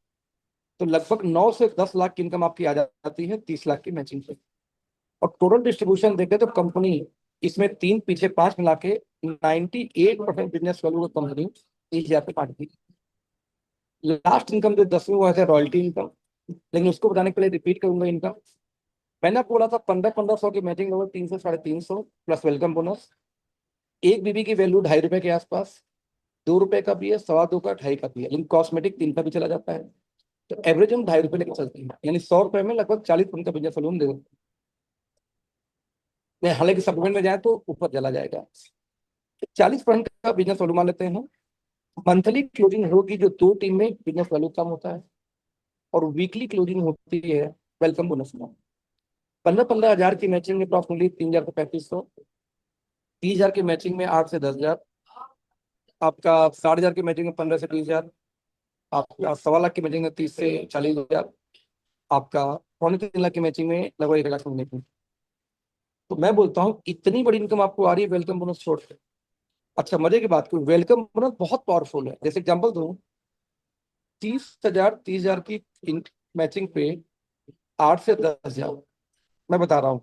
तो लगभग 9 से 10 लाख की इनकम आपकी आ जाती है 30 लाख की मैचिंग पे। और टोटल डिस्ट्रीब्यूशन देखें तो कंपनी इसमें 3 पीछे 5 मिला के 98% बिजनेस वैल्यू को कंपनी 30,000 पे बांटती है। लास्ट इनकम जो 10वीं वो है रॉयल्टी इनकम, लेकिन उसको बताने के लिए रिपीट करूंगा इनकम। मैंने आपको बोला था 1500 की मैचिंग लगभग 300 साढ़े 300 प्लस वेलकम बोनस। एक बीबी की वैल्यू ₹2.5 के आसपास, ₹2 का भी है, 2.25 का, 2.5 का भी है, लेकिन कॉस्मेटिक 3 का भी चला जाता है। तो एवरेज हम ₹2.5 लेकर चलते हैं, यानी ₹100 में लगभग 40% का बिजनेस वॉल्यूम दे देते हैं। हालांकि सप्लीमेंट में जाए तो ऊपर चला जाएगा। 40% का बिजनेस वॉल्यूम मान लेते हैं। मंथली क्लोजिंग होगी जो 2 टीम में बिजनेस वैल्यू कम होता है, और वीकली क्लोजिंग होती है वेलकम बोनस में। 15-15 हजार की मैचिंग में अप्रॉक्सिमेटली 3,000 से 3,500। 30,000 की मैचिंग में 8 से 10,000। आपका 60,000 की मैचिंग में 15 से 20,000। आपका 1.25 लाख की मैचिंग में 30 से 40,000। आपका 3.25 लाख की मैचिंग में लगभग 1 लाख की मैचिंग। तो मैं बोलता हूँ इतनी बड़ी इनकम आपको आ रही है वेलकम बोनस छोड़ के। अच्छा, मजे की बात कोई वेलकम बोनस बहुत पावरफुल है। जैसे एग्जाम्पल दूं, 30,000 की मैचिंग पे 8 से 10,000 मैं बता रहा हूँ।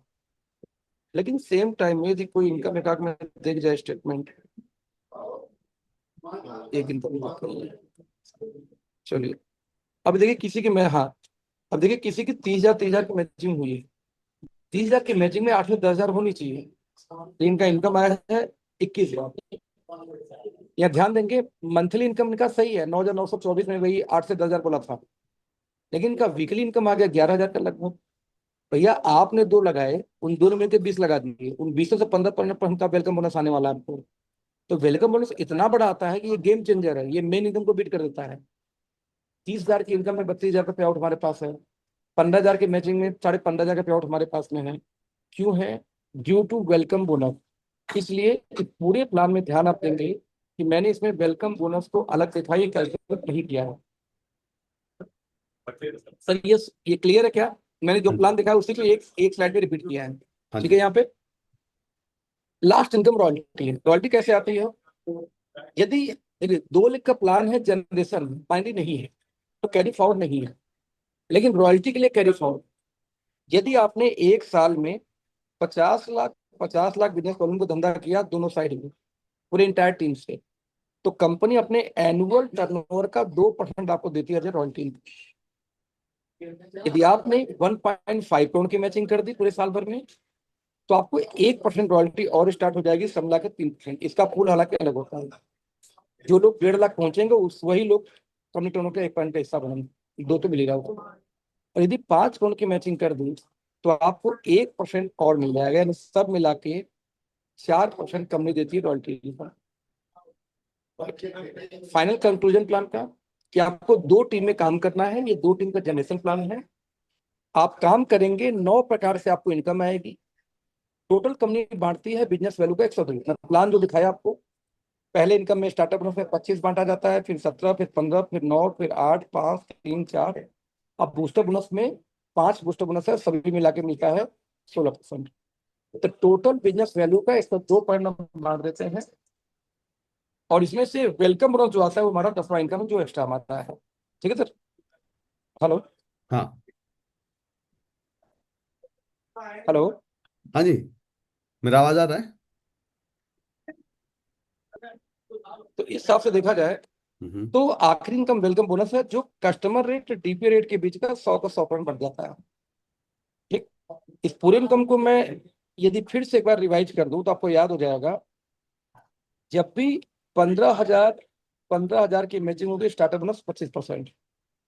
लेकिन सेम टाइम में यदि कोई इनकम अकाउंट में देख जाए स्टेटमेंट, एक इनकम, चलिए अब देखिए किसी की मैं, हाँ, अब देखिए किसी की 30,000 की मैचिंग हुई है, 30,000 की मैचिंग में 8 से 10,000 होनी चाहिए, तो इनका इनकम आया है 21,000। यहाँ ध्यान देंगे, मंथली इनकम इनका सही है, 9,924 में वही 8 से 10,000 बोला था, लेकिन इनका वीकली इनकम आ गया 11,000 का लगभग। भैया आपने दो लगाए, उन दोनों में के 20 लगा दिए, उन 20 से 15% का वेलकम बोनस आने वाला है आपको। तो वेलकम बोनस इतना बड़ा आता है कि ये गेम चेंजर है, ये मेन इनकम को बीट कर देता है। 30,000 की इनकम में 32,000 का पे आउट हमारे पास है, 15,000 की मैचिंग में 15,500 का पे आउट हमारे पास में है। क्यों है? Due to welcome bonus. इसलिए कि पूरे प्लान में ध्यान आप देंगे कि मैंने इसमें वेलकम बोनस को अलग से ये कैलकुलेट नहीं किया है। सर ये क्लियर है क्या? मैंने जो हाँ जी। प्लान दिखाया उसी को एक एक स्लाइड में रिपीट किया है। हाँ ठीक है, जी। यहाँ पे लास्ट इनकम रॉयल्टी है। रॉयल्टी कैसे आती है? यदि देखिए 2 लाख का प्लान है, जनरेशन बाइनरी नहीं है, तो कैरी फॉरवर्ड नहीं है, लेकिन रॉयल्टी के लिए कैरी फॉरवर्ड। यदि आपने एक साल में 50 लाख 50 लाख बिजनेस वॉल्यूम को धंधा किया दोनों साइड में, पूरे इंटायर टीम से, तो कंपनी अपने एनुअल टर्नओवर का 2% आपको देती है रॉयल्टी। यदि आपने 1.5 करोड़ की मैचिंग कर दी पूरे साल भर में, तो आपको 1% रॉयल्टी और स्टार्ट हो जाएगी, सब मिला के 3%। इसका पूल हालांकि अलग होता है। जो लोग 1.5 लाख पहुंचेंगे उस वही लोग कंपनी टर्नओवर का 1% का हिस्सा बनेंगे, दो तो मिलेगा वो। और यदि 5 करोड़ की मैचिंग कर दी, तो आपको 1% और मिल जाएगा, यानी सब मिला के 4% कंपनी देती है रॉयल्टी। फाइनल कंक्लूजन प्लान का कि आपको 2 टीम में काम करना है, ये 2 टीम का जनरेशन प्लान है। आप काम करेंगे, 9 प्रकार से आपको इनकम आएगी। टोटल कंपनी बांटती है बिजनेस वैल्यू का 102। प्लान जो दिखाया आपको, पहले इनकम में स्टार्टअप में 25 बांटा जाता है, फिर 17, फिर 15, फिर 9, फिर 8, 5, 3, 4। अब बूस्टर बोनस में 5 बूस्टर बोनस है, सभी मिला के मिलता है 16%। तो टोटल बिजनेस वैल्यू का 102 बांट देते हैं, और इसमें से वेलकम बोनस जो आता है वो हमारा 10वां इनकम जो एक्स्ट्रा हमारा है। ठीक है सर? हेलो? हाँ। हेलो? हाँ जी। मेरा आवाज आ रहा है? तो इस हिसाब से देखा जाए हम्म। तो आखिरी इनकम वेलकम बोनस है, जो कस्टमर रेट डीपी रेट के बीच का 100 का 100% बढ़ जाता है। ठीक। इस पूरे इनकम को मैं यदि फिर से एक बार रिवाइज कर दूं तो आपको याद हो जाएगा। जब भी 15,000 15,000 की मैचिंग होगी, startup bonus 25%।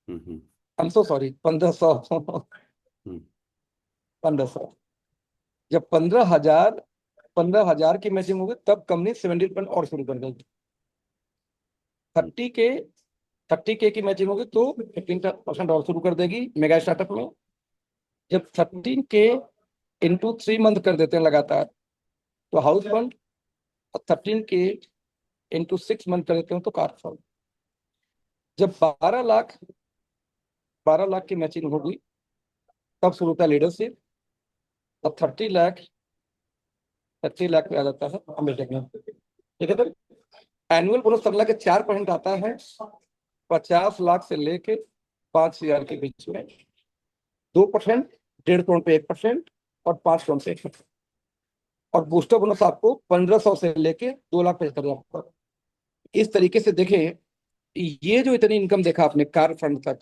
Hmm. I am so sorry, 1,500। हम्म। 1,500। जब 15,000 की मैचिंग होगी, तब कंपनी 70% और शुरू कर देगी। 30 के 30K की मैचिंग होगी तो 15% और शुरू कर देगी मेगा स्टार्टअप में। जब 13K इंटू 3 मंथ कर देते हैं लगातार, तो हाउस फंड। और 13K इंटू 6 मंथ कर देते हैं तो कार फंड। जब 12 लाख की मैचिंग होगी, तब शुरू होता है लीडरशिप। और 30 लाख पे आ जाता है अमेरिका। ठीक है सर? एनुअल बोनस सब मिला के 4% आता है, 50 लाख से लेके 5,000 के बीच में 2%, 1.5 करोड़ पे 1%, और 5 करोड़ से 1%। और बूस्टर बोनस आपको 1,500 से लेके 2,75,000 तक। इस तरीके से देखें, ये जो इतनी इनकम देखा आपने कार फंड तक,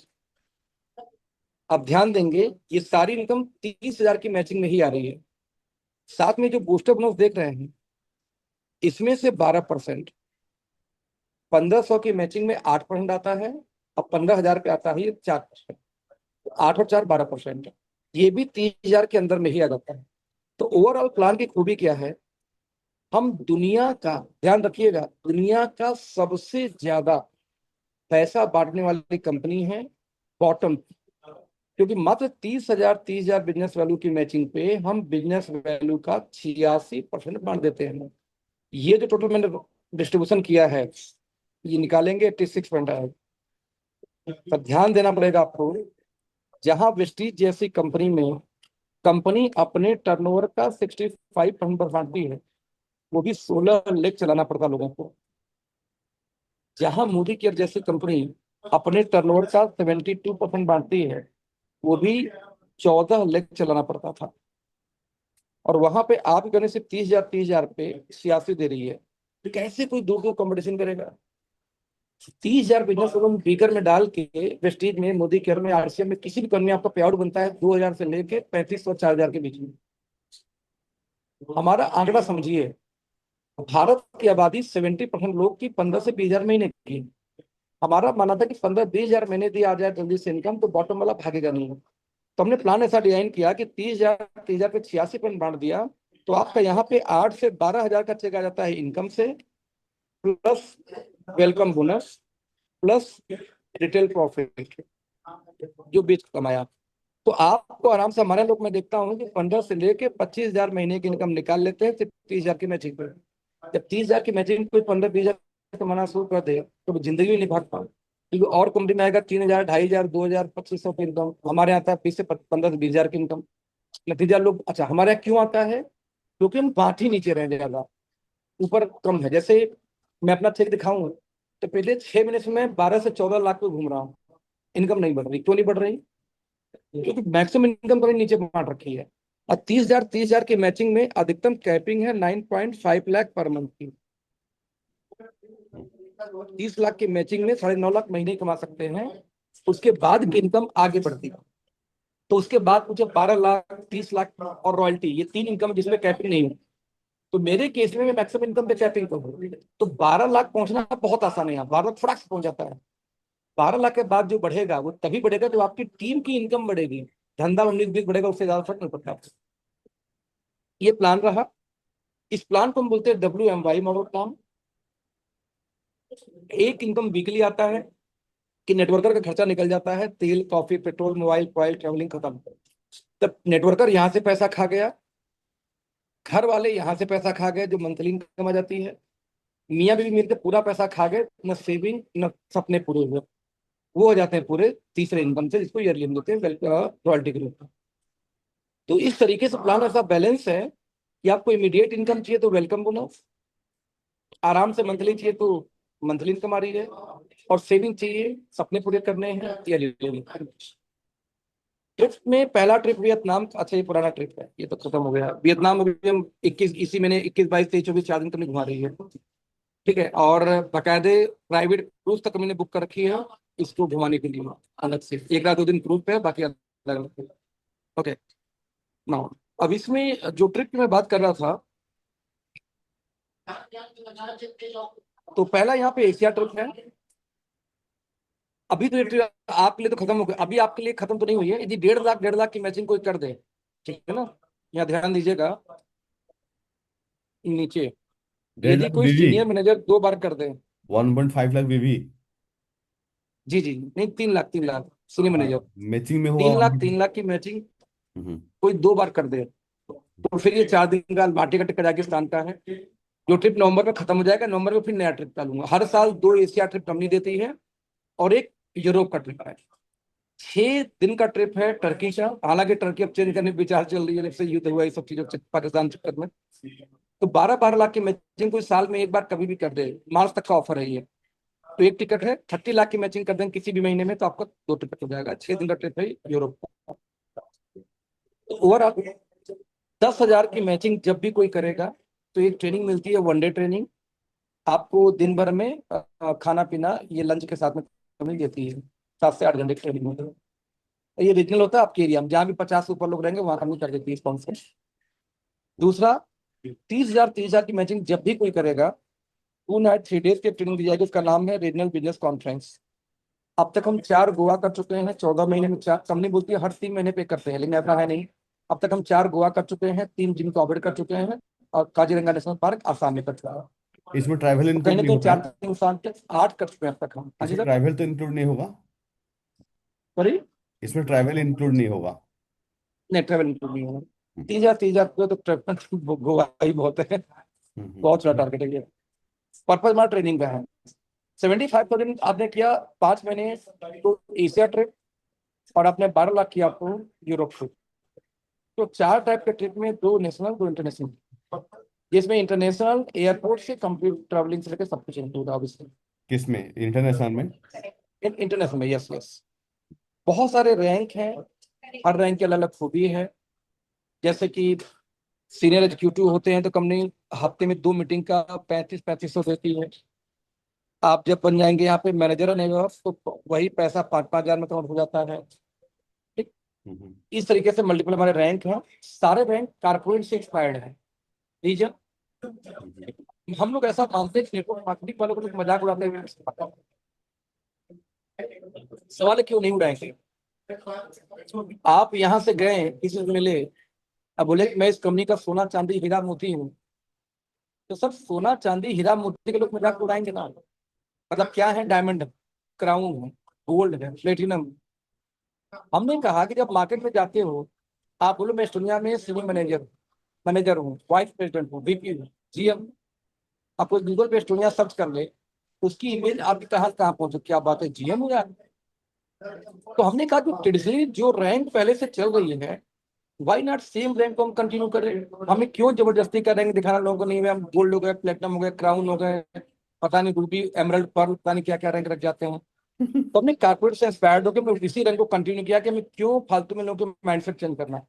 आप ध्यान देंगे ये सारी इनकम 30,000 की मैचिंग में ही आ रही है। साथ में जो बूस्टर बोनस देख रहे हैं, इसमें से 12%, 1,500 की मैचिंग में 8% आता है, और 15,000 पे आता है ये 4%। 8 और 4 12%। ये भी 30,000 के अंदर में ही आ जाता है। तो ओवरऑल प्लान की खूबी क्या है? हम दुनिया का, ध्यान रखिएगा, दुनिया का सबसे ज्यादा पैसा बांटने वाली कंपनी है बॉटम। क्योंकि मात्र 30,000 बिजनेस वैल्यू की मैचिंग पे हम बिजनेस वैल्यू का 86% बांट देते हैं। ये जो टोटल मैंने डिस्ट्रीब्यूशन किया है, ये निकालेंगे 86% आएगा। पर ध्यान देना पड़ेगा आपको, जहां वेस्टीज जैसी कंपनी में कंपनी अपने टर्नओवर का 65% पर बांटती है, वो भी 16 लाख चलाना पड़ता लोगों को। जहां मोदी केयर जैसी कंपनी अपने टर्नओवर का 72% बांटती है, वो भी 14 लाख चलाना पड़ता था। और वहां पे आप कहने से 30,000 पे 86 दे रही है, तो कैसे कोई दो को कंपटीशन करेगा? 30,000 बिजनेस लोन बीकर में डाल के वेस्टीज में, मोदी केयर में, आरसीएम में, किसी भी कंपनी आपका पे आउट बनता है 2,000 से लेके 3,500 4,000 के बीच में। हमारा आंकड़ा समझिए, भारत की आबादी 70% लोग की 15 से 20 हजार महीने की। हमारा माना था कि 15-20 हजार महीने दी आ जाए जल्दी से इनकम, तो बॉटम वाला भागेगा नहीं। तो हमने प्लान ऐसा डिजाइन किया कि 30 हजार पे 86 बांट दिया, तो आपका यहाँ पे 8 से 12 हजार का चेक आ जाता है इनकम से, plus welcome bonus, plus retail profit जो बीच कमाया। तो आपको आराम से, हमारे लोग मैं देखता हूँ कि 15 से लेके 25 हजार महीने की इनकम निकाल लेते हैं सिर्फ 30 हजार की मैचिंग पे। जब 30 हजार की मैचिंग कोई 15-20 हजार कमाना शुरू कर दे तो वो जिंदगी में नहीं भाग पाए, क्योंकि और कंपनी में आएगा 3 हजार, 2,500, 2,000, 2,500 की इनकम। हमारे यहाँ आता है 20 से 15 से 20 हजार की इनकम। नतीजा लोग, अच्छा हमारे यहाँ क्यों आता है? क्योंकि हम बांट ही नीचे रह ज्यादा, ऊपर कम है। जैसे मैं अपना चेक दिखाऊं तो पिछले 6 महीने से मैं 12 से 14 लाख पे घूम रहा हूँ, इनकम नहीं बढ़ रही। क्यों नहीं बढ़ रही? क्योंकि मैक्सिमम इनकम कभी नीचे बांट रखी है। और 30 हजार की मैचिंग में अधिकतम कैपिंग है 9.5 लाख पर मंथ की। 30 लाख की मैचिंग में 9.5 लाख महीने कमा सकते हैं, उसके बाद की इनकम आगे बढ़ती है। तो उसके बाद मुझे 12 लाख, 30 लाख और रॉयल्टी, ये 3 इनकम जिसमें कैपिंग नहीं हो। तो मेरे केस में मैं मैक्सिमम इनकम पे कैपिंग करूँ तो 12 लाख पहुंचना बहुत आसान है। यहाँ 12 लाख थोड़ा सा पहुंच जाता है। 12 लाख के बाद जो बढ़ेगा वो तभी बढ़ेगा जब आपकी टीम की इनकम बढ़ेगी। धंधा 19-20 बढ़ेगा, उससे ज्यादा फर्क नहीं पड़ता। ये प्लान रहा। इस प्लान को हम बोलते हैं WMY मॉडल प्लान। एक इनकम वीकली आता है कि नेटवर्कर का खर्चा निकल जाता है, तेल, coffee, petrol, mobile, oil, travelling खत्म। तब नेटवर्कर यहाँ से पैसा खा गया, घर वाले यहाँ से पैसा खा गए जो मंथली इनकम आ जाती है, मियाँ बीवी मिलकर पूरा पैसा खा गए, न सेविंग न सपने पूरे हुए। वो हो जाते हैं पूरे तीसरे इनकम से, जिसको ईयरली हम बोलते हैं रॉयल्टी ग्रुप। तो इस तरीके से प्लान ऐसा बैलेंस है कि आपको इमीडिएट इनकम चाहिए तो वेलकम बोनस, आराम से मंथली चाहिए तो मंथली इनकम आ रही है, और सेविंग चाहिए, सपने पूरे करने हैं, ईयरली। ट्रिप में पहला ट्रिप वियतनाम। अच्छा ये पुराना ट्रिप है, ये तो खत्म हो गया। वियतनाम अभी हम 21 इसी महीने 21, 22, 23, 24 4 दिन तक घुमा रही है। ठीक है, और बकायदे प्राइवेट क्रूज तक हमने बुक कर रखी है इसको घुमाने के लिए अलग से। 1 रात 2 दिन क्रूज पे है, बाकी अलग अलग। ओके नाउ, अब इसमें जो ट्रिप की मैं बात कर रहा था, तो पहला यहाँ पे एशिया ट्रिप है। अभी तो ये ट्रिप आपके लिए तो खत्म हो गया, अभी आपके लिए खत्म तो नहीं हुई है। यदि 1.5 लाख की मैचिंग कोई कर दे, ठीक है ना, यहाँ ध्यान दीजिएगा नीचे, डेढ़ यदि लाख कोई बीवी सीनियर मैनेजर 2 बार कर दे। 1.5 लाख बीवी। जी जी, नहीं 3 लाख, 3 लाख सीनियर हाँ, मैनेजर। मैचिंग में हुआ तीन लाख 1। 3 लाख की मैचिंग हम्म। कोई 2 बार कर दे, तो फिर ये 4 दिन का माटी का टिकट कजाकिस्तान का है। जो ट्रिप नवंबर में खत्म हो जाएगा, नवंबर में फिर नया ट्रिप डालूंगा। हर साल 2 एशिया ट्रिप कंपनी देती है, और एक यूरोप का ट्रिप है। 6 दिन का ट्रिप है टर्की का। हालांकि टर्की अब चेंज करने की विचार चल रही है, जब से युद्ध हुआ ये सब चीजों पाकिस्तान चक्कर में। तो 12-12 लाख की मैचिंग कोई साल में एक बार कभी भी कर दे, मार्च तक का ऑफर है ये। तो एक टिकट है, 30 लाख की मैचिंग कर दें किसी भी महीने में तो आपका 2 टिकट हो जाएगा। 6 दिन का ट्रिप है यूरोप का। तो ओवरऑल 10 हजार की मैचिंग जब भी कोई करेगा तो एक ट्रेनिंग मिलती है, 1 डे ट्रेनिंग। आपको दिन भर में खाना पीना ये लंच के साथ में मिल देती है। 7 से 8 घंटे की ट्रेनिंग होती है। ये रीजनल होता है आपके एरिया में, जहाँ भी 50 से ऊपर लोग रहेंगे वहां कमी कर देती है स्पॉन्सर। दूसरा, 30 हजार की मैचिंग जब भी कोई करेगा, 2 नाइट 3 डेज की ट्रेनिंग दी जाएगी। उसका नाम है रीजनल बिजनेस कॉन्फ्रेंस। अब तक हम 4 गोवा कर चुके हैं, 14 महीने में 4। कंपनी बोलती है हर 3 महीने पे करते हैं, लेकिन ऐसा है नहीं। अब तक हम 4 गोवा कर चुके हैं, 3 जिम कॉर्बेट कर चुके हैं, और काजीरंगा नेशनल पार्क आसाम में कर चुका है। इसमें ट्रैवल तो कहीं इंक्लूड ना नहीं कहीं होगा? 4 3 साल तक 8 कर चुके हैं अब तक हम। हाँ जी इसमें सर। ट्रैवल तो इंक्लूड नहीं होगा? सॉरी, इसमें ट्रैवल इंक्लूड नहीं होगा? नहीं ट्रेवल इंक्लूड नहीं होगा। हम्म। 30,000 तो ट्रेवल गोवा ही बहुत है। बहुत छोटा टारगेट है ये। पर्पज हमारा ट्रेनिंग का है। 75,000 आपने किया 5 महीने तो एशिया ट्रिप, और आपने 12 लाख किया आपको यूरोप ट्रिप। तो 4 टाइप के ट्रिप में, 2 नेशनल 2 इंटरनेशनल, जिसमें इंटरनेशनल एयरपोर्ट से कंप्लीट ट्रैवलिंग से लेकर सब कुछ इंक्लूड ऑब्वियसली। किस में, इंटरनेशनल में? इंटरनेशनल में, यस यस। बहुत सारे रैंक हैं, हर रैंक की अलग अलग खूबी है। जैसे कि सीनियर एग्जीक्यूटिव होते हैं तो कंपनी हफ्ते में 2 मीटिंग का 35-3500 देती है। आप जब बन जाएंगे यहाँ पे मैनेजर नहीं हो तो वही पैसा 5-5 हजार में काउंट हो जाता है। ठीक, हम्म। इस तरीके से मल्टीपल हमारे रैंक हैं। सारे रैंक कारपोरेट से एक्सपायर्ड है। रीजन, हम्म, हम लोग ऐसा मानते हैं नेटवर्क मार्केटिंग वालों को लोग मजाक उड़ाते हुए सवाल है, क्यों नहीं उड़ाएंगे? आप यहाँ से गए, किसी से मिले, अब बोले कि मैं इस कंपनी का सोना चांदी हीरा मोती हूँ, तो सब सोना चांदी हीरा मोती के लोग मजाक उड़ाएंगे ना। मतलब क्या है, डायमंड, क्राउन है, गोल्ड है, प्लेटिनम। हमने कहा कि जब मार्केट में जाते हो, आप बोलो मैं इस दुनिया में सीनियर मैनेजर मैनेजर हूँ, वाइस प्रेसिडेंट हूँ, VP हूँ, GM। आपको गूगल पे एस्टोनिया सर्च कर ले, उसकी इमेज आपकी कहाँ कहाँ पहुंचे, क्या बात है, GM हो यार। तो हमने कहा कि ट्रेडिशनली जो रैंक पहले से चल रही है, वाई नॉट सेम रैंक को हम कंटिन्यू करें? हमें क्यों जबरदस्ती कर रहे दिखाना लोगों को, नहीं हम गोल्ड हो गए, प्लेटिनम हो गए, क्राउन हो गए, पता नहीं रूबी, एमरल्ड, पर्ल, पता नहीं क्या क्या रैंक रख जाते हैं। तो हमने कारपोरेट से इंस्पायर्ड होकर मैं इसी रैंक को कंटिन्यू किया कि हमें क्यों फालतू में लोगों के माइंडसेट चेंज करना।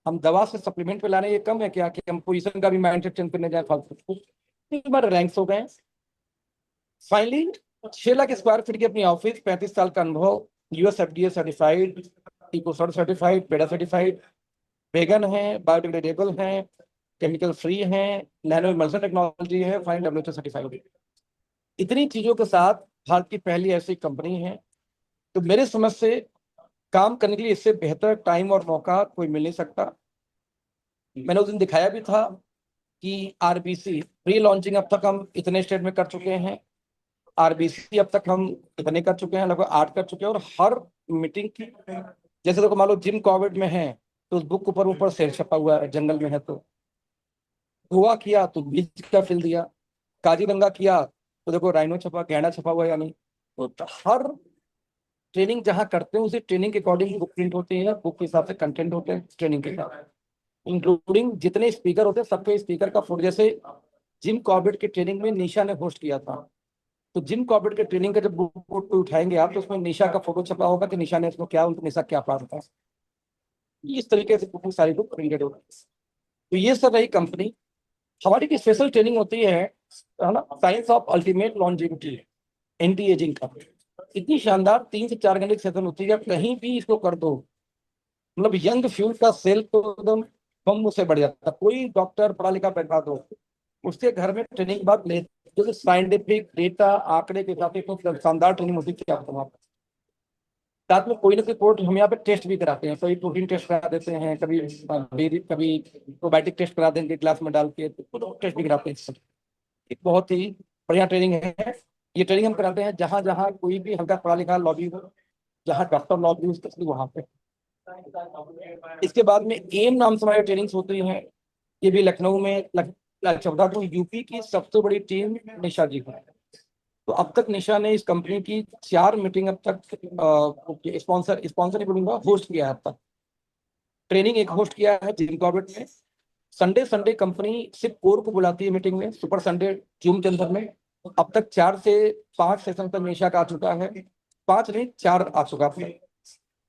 हम दवा से सप्लीमेंट पे लाने, ये कम है क्या कि हम पोजीशन का भी माइंडसेट चेंज करने जाए फालतू? एक बार रैंक्स हो गए फाइनली। 6 लाख स्क्वायर फीट की अपनी ऑफिस, 35 साल का अनुभव, US FDA सर्टिफाइड, इकोसॉर्ट सर्टिफाइड, पेडा सर्टिफाइड, वेगन है, बायोडिग्रेडेबल है, केमिकल फ्री है, नैनो इमल्सन टेक्नोलॉजी है, फाइन WHO सर्टिफाइड। इतनी चीजों के साथ भारत की पहली ऐसी कंपनी है। तो मेरे समझ से काम करने के लिए इससे बेहतर टाइम और मौका कोई मिल नहीं सकता। मैंने उस दिन दिखाया भी था कि RBC प्री लॉन्चिंग अब तक हम इतने स्टेट में कर चुके हैं, RBC अब तक हम इतने कर चुके हैं, लगभग 8 कर चुके हैं। और हर मीटिंग की, जैसे देखो मान लो जिम कॉर्बेट में है तो उस बुक ऊपर ऊपर शेर छपा हुआ है, जंगल में है तो। गोवा किया तो बीच का फिल दिया, काजीरंगा किया तो देखो राइनो छपा, गैंडा छपा हुआ है या नहीं। तो हर ट्रेनिंग जहाँ करते हैं उसी ट्रेनिंग के अकॉर्डिंग बुक प्रिंट होती है, बुक के हिसाब से कंटेंट होते हैं ट्रेनिंग के साथ, इंक्लूडिंग जितने स्पीकर होते हैं सबके स्पीकर का फोटो। जैसे जिम कॉर्बेट के ट्रेनिंग में निशा ने होस्ट किया था, तो जिम कॉर्बेट के ट्रेनिंग का जब बुक उठाएंगे आप, तो उसमें निशा का फोटो छपा होगा कि निशा ने इसको क्या, उनको निशा क्या पास था। इस तरीके से बुक सारी बुक प्रिंटेड होती है। तो ये सब रही कंपनी। हमारी की स्पेशल ट्रेनिंग होती है ना, science of ultimate longevity, anti ageing का। इतनी शानदार 3 से 4 घंटे की सेशन होती है, आप कहीं भी इसको कर दो, मतलब यंग फ्यूल का सेल तो एकदम बम से बढ़ जाता है। कोई डॉक्टर पढ़ा लिखा बैठा दो, उसके घर में ट्रेनिंग के बाद ले, जो साइंटिफिक डेटा आंकड़े के हिसाब से इतनी शानदार ट्रेनिंग होती है, क्या बताऊं आपको। साथ में कोई ना कोई कोर्ट हम यहाँ पे टेस्ट भी कराते हैं, कभी प्रोटीन टेस्ट करा देते हैं, कभी कभी प्रोबायोटिक टेस्ट करा देंगे ग्लास में डाल के, तो टेस्ट भी कराते हैं। एक बहुत ही बढ़िया ट्रेनिंग है। ये ट्रेनिंग हम कराते हैं जहाँ जहाँ कोई भी हल्का पढ़ा लिखा लॉबी हो, जहाँ डॉक्टर लॉबी हो, स्पेशली वहाँ पे। इसके बाद में एम नाम से हमारी ट्रेनिंग्स होती हैं। ये भी लखनऊ में अच्छा बता दूं, यूपी की सबसे बड़ी टीम निशा जी है। तो अब तक निशा ने इस कंपनी की 4 मीटिंग अब तक स्पॉन्सर स्पॉन्सर नहीं बोलूंगा, होस्ट किया है अब तक। ट्रेनिंग एक होस्ट किया है जिम कॉर्बेट में। संडे संडे कंपनी सिर्फ कोर को बुलाती है मीटिंग में, सुपर संडे जूम के अंदर में। अब तक 4 से 5 सेशन तक निशा का आ चुका है, 5 नहीं 4 आ चुका है,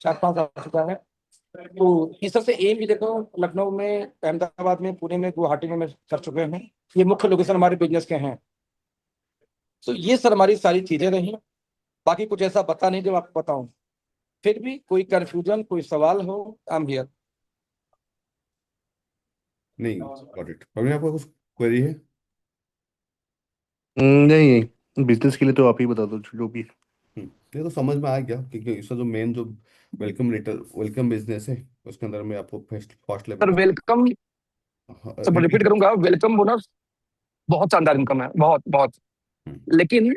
4-5 आ चुका है। तो इस तरह से एम भी देखो, लखनऊ में, अहमदाबाद में, पुणे में, गुवाहाटी में कर चुके हैं। ये मुख्य लोकेशन हमारे बिजनेस के हैं। तो ये सर हमारी सारी चीजें रही। बाकी कुछ ऐसा बता नहीं जो आपको बताऊं, फिर भी कोई कंफ्यूजन, कोई सवाल हो, आई एम हियर। नहीं, गॉट इट। प्रवीण, आपका कुछ क्वेरी है? नहीं, बिजनेस के लिए तो आप ही बता दो जो भी है। ये तो समझ में आ गया, क्योंकि इसका जो मेन जो वेलकम बिजनेस है, उसके अंदर में आपको फर्स्ट फर्स्ट लेवल सर का वेलकम, सब रिपीट रिपीट। करूंगा, वेलकम बोनस बहुत शानदार इनकम है, बहुत बहुत। लेकिन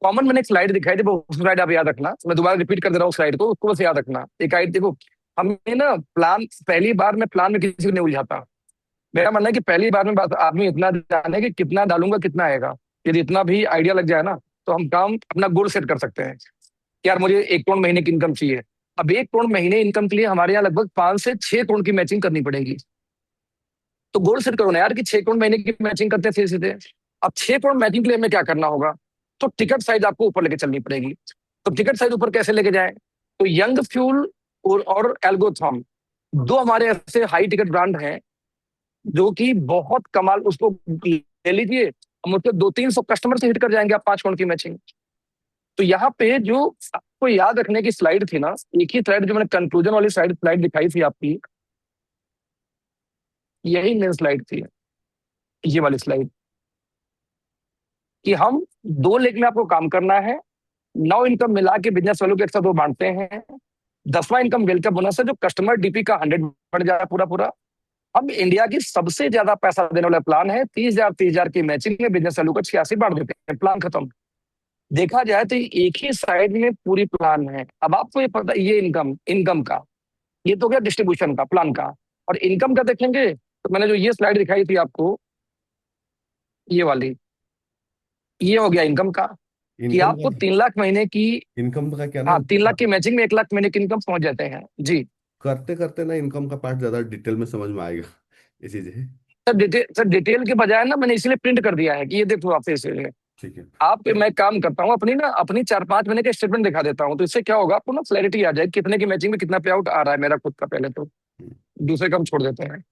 कॉमन मैंने एक स्लाइड दिखाई थी, वो स्लाइड आप याद रखना, मैं दोबारा रिपीट कर दे रहा हूँ स्लाइड को, उसको बस याद रखना। एक आइट देखो, हमें ना प्लान, पहली बार में प्लान में किसी को नहीं उलझाता। मेरा मानना है कि पहली बार में बात आदमी इतना जाने कि कितना डालूंगा कितना आएगा। यदि इतना भी आइडिया लग जाए ना, तो हम काम अपना गोल सेट कर सकते हैं कि यार मुझे 1 करोड़ महीने की इनकम चाहिए। अब 1 करोड़ महीने इनकम के लिए हमारे यहाँ लगभग 5 से 6 करोड़ की मैचिंग करनी पड़ेगी। तो गोल सेट करो ना यार कि 6 करोड़ महीने की मैचिंग करते हैं सीधे सीधे। अब 6 करोड़ मैचिंग के लिए हमें क्या करना होगा, तो टिकट साइज आपको ऊपर लेके चलनी पड़ेगी। तो टिकट साइज ऊपर कैसे लेके जाए, तो यंग फ्यूल और एल्गोथॉम, दो हमारे ऐसे हाई टिकट ब्रांड हैं जो कि बहुत कमाल, उसको ले लीजिए, हम उसके 200-300 कस्टमर से हिट कर जाएंगे आप 5 करोड़ की मैचिंग। तो यहाँ पे जो आपको याद रखने की स्लाइड थी ना, एक ही स्लाइड जो मैंने कंक्लूजन वाली स्लाइड स्लाइड दिखाई थी आपकी, यही मेन स्लाइड थी, ये वाली स्लाइड, कि हम 2 लेग में आपको काम करना है। 9 इनकम मिला के बिजनेस वैल्यू के एक साथ वो बांटते हैं। 10वां इनकम वेलकम बोनस है, जो कस्टमर डीपी का 100 बढ़ जाए पूरा पूरा। अब इंडिया की सबसे ज्यादा पैसा देने वाला प्लान है, 30,000 की मैचिंग में बिजनेस वैल्यू को 86 बांट देते हैं, प्लान खत्म। देखा जाए तो ये एक ही साइड में पूरी प्लान है। अब आपको ये पता, ये इनकम इनकम का, ये तो गया डिस्ट्रीब्यूशन का, प्लान का। और इनकम का देखेंगे तो मैंने जो ये स्लाइड दिखाई थी आपको, ये वाली, ये हो गया इनकम का, कि इनकम आपको का 3 लाख महीने की, इनकम का क्या ना, हाँ 3 लाख की मैचिंग में 1 लाख महीने की इनकम पहुंच जाते हैं जी। करते करते ना इनकम का पार्ट ज्यादा डिटेल में समझ में आएगा ये चीजें। सर डिटेल के बजाय ना मैंने इसलिए प्रिंट कर दिया है कि ये देखो आप इसलिए, ठीक है। आप, मैं काम करता हूँ अपनी ना, अपनी 4-5 महीने का स्टेटमेंट दिखा देता हूँ, तो इससे क्या होगा आपको ना क्लैरिटी आ जाए कितने की मैचिंग में कितना पे आउट आ रहा है मेरा खुद का पहले तो। हम्म, दूसरे काम छोड़ देते हैं।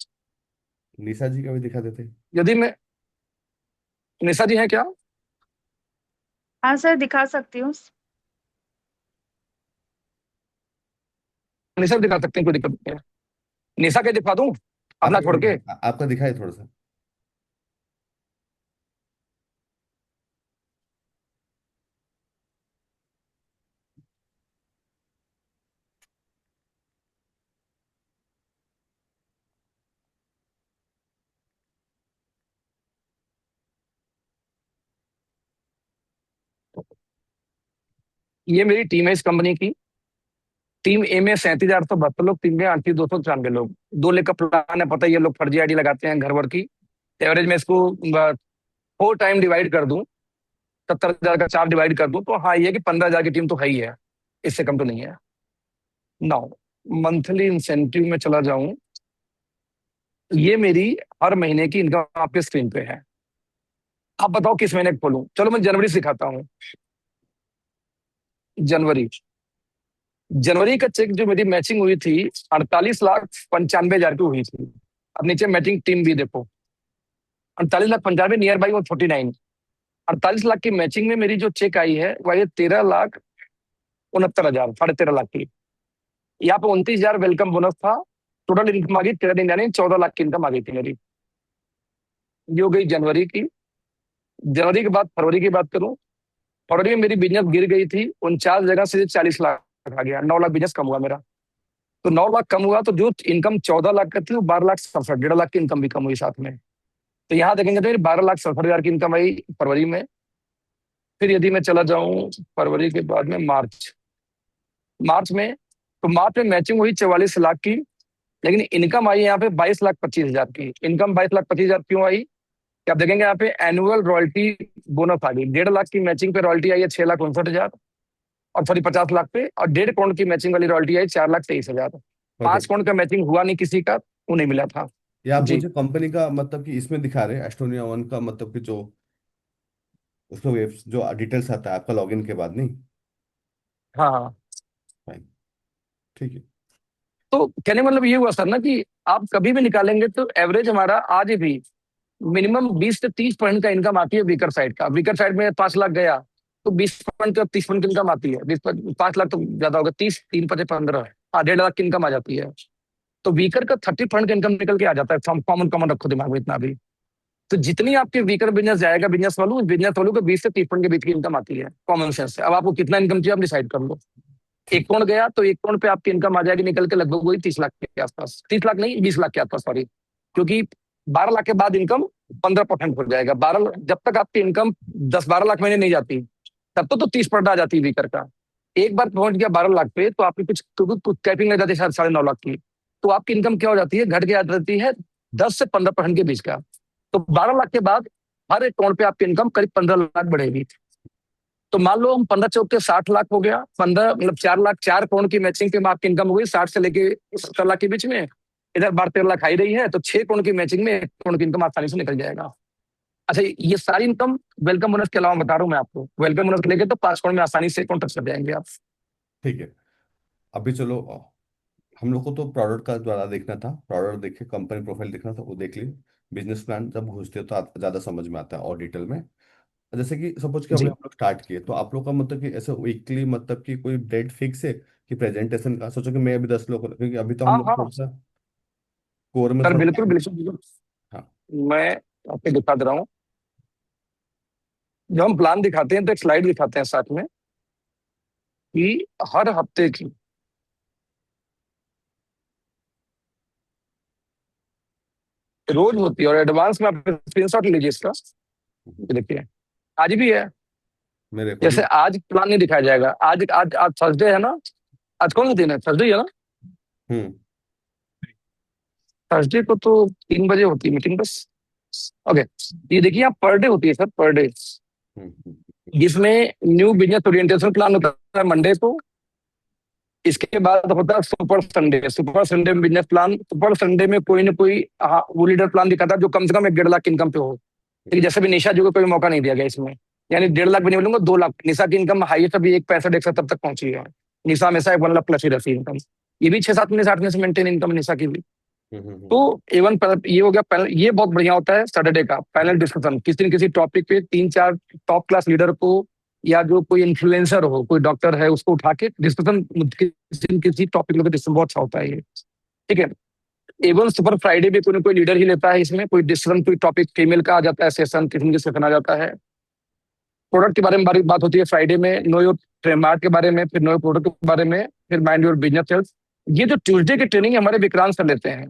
निशा जी का भी दिखा देते। यदि मैं, निशा जी हैं क्या? हाँ सर, दिखा सकती हूँ। निशा दिखा सकते हैं, कोई दिक्कत नहीं है। निशा के दिखा दूं अपना आपका छोड़ के? आपका दिखाए थोड़ा सा। ये मेरी टीम है इस कंपनी की। टीम ए में 37,872 लोग, टीम में 38,294 लोग। 2 लेग का प्लान है, पता है ये लोग फर्जी आईडी लगाते हैं घर भर की। एवरेज में इसको 4 टाइम डिवाइड कर दूं, 70,000 का 4 डिवाइड कर दूं, तो हाँ ये कि 15,000 की टीम तो है ही है, इससे कम तो नहीं है। नाउ मंथली इंसेंटिव में चला जाऊं, ये मेरी हर महीने की इनकम आपके स्क्रीन पे है। आप बताओ किस महीने खोलूं? चलो मैं जनवरी सिखाता हूँ। जनवरी, जनवरी का चेक जो मेरी मैचिंग हुई थी 48,95,000 की हुई थी। अब नीचे मैचिंग टीम भी देखो, 48,95,000 नियर बाई 49। 48 लाख की मैचिंग में मेरी जो चेक आई है वह है 13,69,000, 13.5 लाख की। यहाँ पे 29,000 वेलकम बोनस था। टोटल इनकम आ गई 13 दिन, यानी 14 लाख की इनकम आ गई थी मेरी। ये हो गई जनवरी की। जनवरी के बाद फरवरी की बात करूं, फरवरी में मेरी बिजनेस गिर गई थी 49 जगह से 40 लाख आ गया, 9 लाख बिजनेस कम हुआ मेरा। तो 9 लाख कम हुआ तो जो इनकम 14 लाख का थी वो 12,67,000, 1.5 लाख की इनकम भी कम हुई साथ में। तो यहाँ देखेंगे तो मेरी 12,67,000 की इनकम आई फरवरी में। फिर यदि मैं चला जाऊं फरवरी के बाद में मार्च, मार्च में, तो मार्च में मैचिंग हुई 44 लाख की, लेकिन इनकम आई यहाँ पे 22,25,000 की। इनकम 22,25,000 क्यों आई? कि आप देखेंगे यहाँ पे एनुअल रॉयल्टी बोनस आ गई। 1.5 लाख की मैचिंग पे रॉयल्टी आई है 6,59,000, और सॉरी 50 लाख पे, और 1.5 करोड़ की मैचिंग वाली रॉयल्टी आई 4,23,000। ओके। 5 करोड़ का मैचिंग हुआ नहीं किसी का, वो नहीं मिला था ये आप जी। मुझे कंपनी का मतलब कि इसमें दिखा रहे हैं एस्टोनिया वन का, मतलब कि जो उसका वेब जो डिटेल्स आता है आपका लॉगिन के बाद, नहीं? हाँ हाँ। फाइन। ठीक है। तो कहने का मतलब ये हुआ सर ना कि आप कभी भी निकालेंगे तो एवरेज हमारा आज भी मिनिमम 20 से 30% का इनकम आती है वीकर साइड का। वीकर साइड में 5 लाख गया तो 20% का 30% की इनकम आती है। 5 लाख तो ज्यादा होगा, 30, 3 × 5 = 15, हाँ 1.5 लाख की इनकम आ जाती है। तो वीकर का 30% का इनकम निकल के आ जाता है। कॉमन कॉमन रखो दिमाग में इतना भी। तो जितनी आपके वीकर बिजनेस जाएगा, बिजनेस वालों को 20 से 30% के बीच की इनकम आती है, कॉमन सेंस से। अब आपको कितना इनकम चाहिए आप डिसाइड कर लो। ठीक। 1 करोड़ गया तो 1 करोड़ पे आपकी इनकम आ जाएगी निकल के लगभग वही 30 लाख के आसपास, 30 लाख नहीं 20 लाख के आसपास, सॉरी। क्योंकि 12 लाख के बाद इनकम 15% हो जाएगा। 12, जब तक आपकी इनकम 10-12 लाख महीने नहीं जाती तब तो 30% आ जाती है वीकर का। एक बार पहुंच गया 12 लाख पे तो आपकी कुछ कैपिंग लग जाती है शायद 9.5 लाख की। तो आपकी इनकम क्या हो जाती है, घट के आ जाती है 10 से 15% के बीच का। तो 12 लाख के बाद हर एक करोड़ पे आपकी इनकम करीब 15 लाख बढ़ेगी। तो मान लो हम 15 चौक के 60 लाख हो गया, 15 मतलब 4 लाख, 4 करोड़ की मैचिंग पे आपकी इनकम हो गई 60 से लेके 70 लाख के बीच में। इधर 12-13 लाख आई रही है, तो 6 करोड़ की मैचिंग में 1 करोड़ की इनकम आसानी से निकल जाएगा। अच्छा, ये सारी इनकम वेलकम बोनस के अलावा बता रहा हूँ मैं आपको। वेलकम बोनस लेके तो 5 करोड़ में आसानी से कौन टच कर जाएंगे आप। ठीक है। अभी चलो, हम लोग को तो प्रोडक्ट का द्वारा देखना था, प्रोडक्ट देखे, कंपनी प्रोफाइल देखना था, वो देख ली। बिजनेस प्लान जब घुसते हो तो ज़्यादा समझ में आता है और डिटेल में। जैसे कि सपोज कि अभी जी हम लोग स्टार्ट किए, तो आप लोग का मतलब कि ऐसे वीकली मतलब कि कोई डेट फिक्स है कि प्रेजेंटेशन का? सोचो कि मैं अभी 10 लोग, क्योंकि अभी तो हम हाँ लोग हाँ। थोड़ा सा कोर में सर थोड़ा बिल्कुल काम। बिल्कुल बिल्कुल। हाँ मैं आपको दिखा दे रहा हूँ। जब हम प्लान दिखाते हैं तो एक स्लाइड दिखाते हैं साथ में कि हर हफ्ते की रोज होती है, और एडवांस में आप स्क्रीनशॉट लीजिए इसका। ये देखिए, आज भी है। मेरे को जैसे आज प्लान नहीं दिखाया जाएगा, आज आज आज थर्सडे है ना। आज कौन सा दिन है? थर्सडे है ना। हम्म थर्सडे को तो 3 बजे होती है मीटिंग बस। ओके, ये देखिए यहाँ पर डे होती है सर, पर डे, हम्म जिसमें न्यू बिजनेस ओरिएंटेशन प्लान होता है मंडे को। इसके बाद होता है सुपर संडे। सुपर संडे में बिजनेस प्लान। सुपर संडे में कोई ना कोई, हाँ, वो लीडर प्लान दिखाता है जो कम से कम 1.5 लाख इनकम पे हो। लेकिन जैसे भी निशा जी को कोई मौका नहीं दिया गया इसमें, यानी 1.5 लाख भी नहीं बोलूंगा, 2 लाख। निशा की इनकम हाईएस्ट अभी 1.65 तब तक पहुंची है। निशा हमेशा 1 लाख प्लस ही रहती है इनकम। ये भी 6-7 महीने से मेंटेन इनकम निशा की भी। तो इवन ये हो गया पैनल। ये बहुत बढ़िया होता है सैटरडे का पैनल डिस्कशन। किसी न किसी टॉपिक पे 3-4 टॉप क्लास लीडर को, या जो कोई इन्फ्लुएंसर हो, कोई डॉक्टर है, उसको उठा के डिस्कशन, किसी न किसी टॉपिक लेकर डिस्कशन। बहुत अच्छा होता है ये, ठीक है। इवन सुपर फ्राइडे भी कोई ना कोई लीडर ही लेता है इसमें। कोई डिस्कशन, कोई टॉपिक फीमेल का आ जाता है सेशन, किसी न किसी सेशन आ जाता है। प्रोडक्ट के बारे में बात होती है फ्राइडे में, नो योर ट्रेडमार्क के बारे में, फिर नो योर प्रोडक्ट के बारे में, फिर माइंड योर बिजनेस सेल्स। ये जो ट्यूसडे की ट्रेनिंग हमारे विक्रांत सर लेते हैं।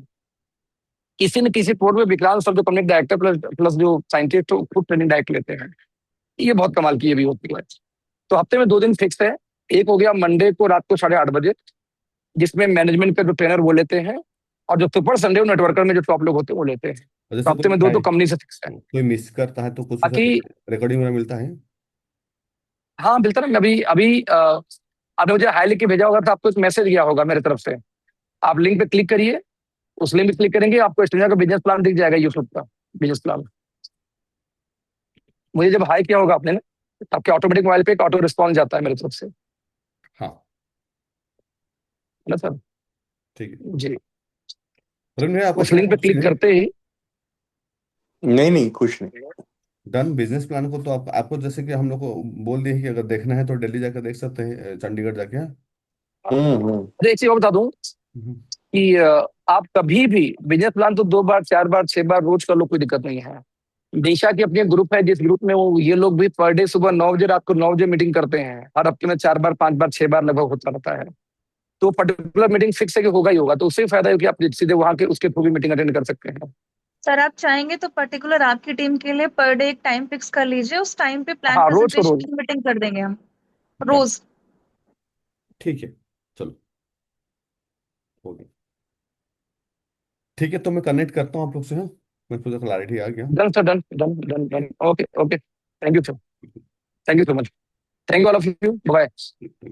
किसी न किसी पोर्ट में विक्रांत सर जो कंपनी डायरेक्टर प्लस प्लस जो साइंटिस्ट हो, खुद ट्रेनिंग डायरेक्ट लेते हैं। ये बहुत कमाल की ये भी होती है। तो हफ्ते में 2 दिन फिक्स है। एक हो गया मंडे को रात को 8:30 बजे, जिसमें मैनेजमेंट के जो ट्रेनर वो लेते हैं, और जो सुपर संडे नेटवर्कर में जो टॉप लोग होते हैं वो लेते हैं। और तो जैसे हफ्ते कोई में दो कंपनी से फिक्स है। कोई मिस करता है तो कुछ उसे बाकी रिकॉर्डिंग में मिलता है। हाँ, मिलता ना। अभी अभी आपने मुझे हाई लिख के भेजा होगा तो आपको एक मैसेज गया होगा मेरे तरफ से। आप लिंक पे क्लिक करिए। उस लिंक पे क्लिक करेंगे, आपको स्टेडिया का बिजनेस प्लान दिख जाएगा, यूट्यूब का बिजनेस प्लान। मुझे जब हाई किया होगा आपने ना, तो आपके ऑटोमेटिक मोबाइल पे एक ऑटो रिस्पॉन्स जाता है मेरी तरफ से, है हाँ ना सर। ठीक है। जी, प्रवीण भैया आपका उस क्या लिंक पे क्लिक क्वेश्चन है? करते ही। नहीं नहीं कुछ नहीं। डन बिजनेस प्लान को तो आपको जैसे कि हम लोग को बोल दिए कि अगर देखना है तो दिल्ली जाकर देख सकते हैं, चंडीगढ़ जाके। हाँ? हम्म। अरे एक चीज और बता दूं हम्म, कि आप कभी भी बिजनेस प्लान तो 2 बार 4 बार 6 बार रोज कर लो, कोई दिक्कत नहीं है। दिशा की अपनी ग्रुप है, जिस ग्रुप में वो ये लोग भी पर डे सुबह 9 बजे, रात को 9 बजे मीटिंग करते हैं। हर हफ्ते में 4 बार 5 बार 6 बार लगभग होता रहता है। तो पर्टिकुलर मीटिंग फिक्स है कि होगा ही होगा, तो उससे फायदा है कि आप सीधे वहां के उसके थ्रू भी मीटिंग अटेंड कर सकते हैं। सर आप चाहेंगे तो पर्टिकुलर आपकी टीम के लिए पर डे एक टाइम फिक्स कर लीजिए, उस टाइम पे प्लान हाँ, रोज को प्रेजेंटेशन रोज। की मीटिंग कर देंगे हम डन रोज। ठीक है। चलो हो गया। ठीक है तो मैं कनेक्ट करता हूँ आप लोग से। हाँ मैं पूरा क्लैरिटी आ गया। Done sir, done done done done. Okay okay, thank you sir. Thank you so much. Thank you all of you, bye. ठीक है।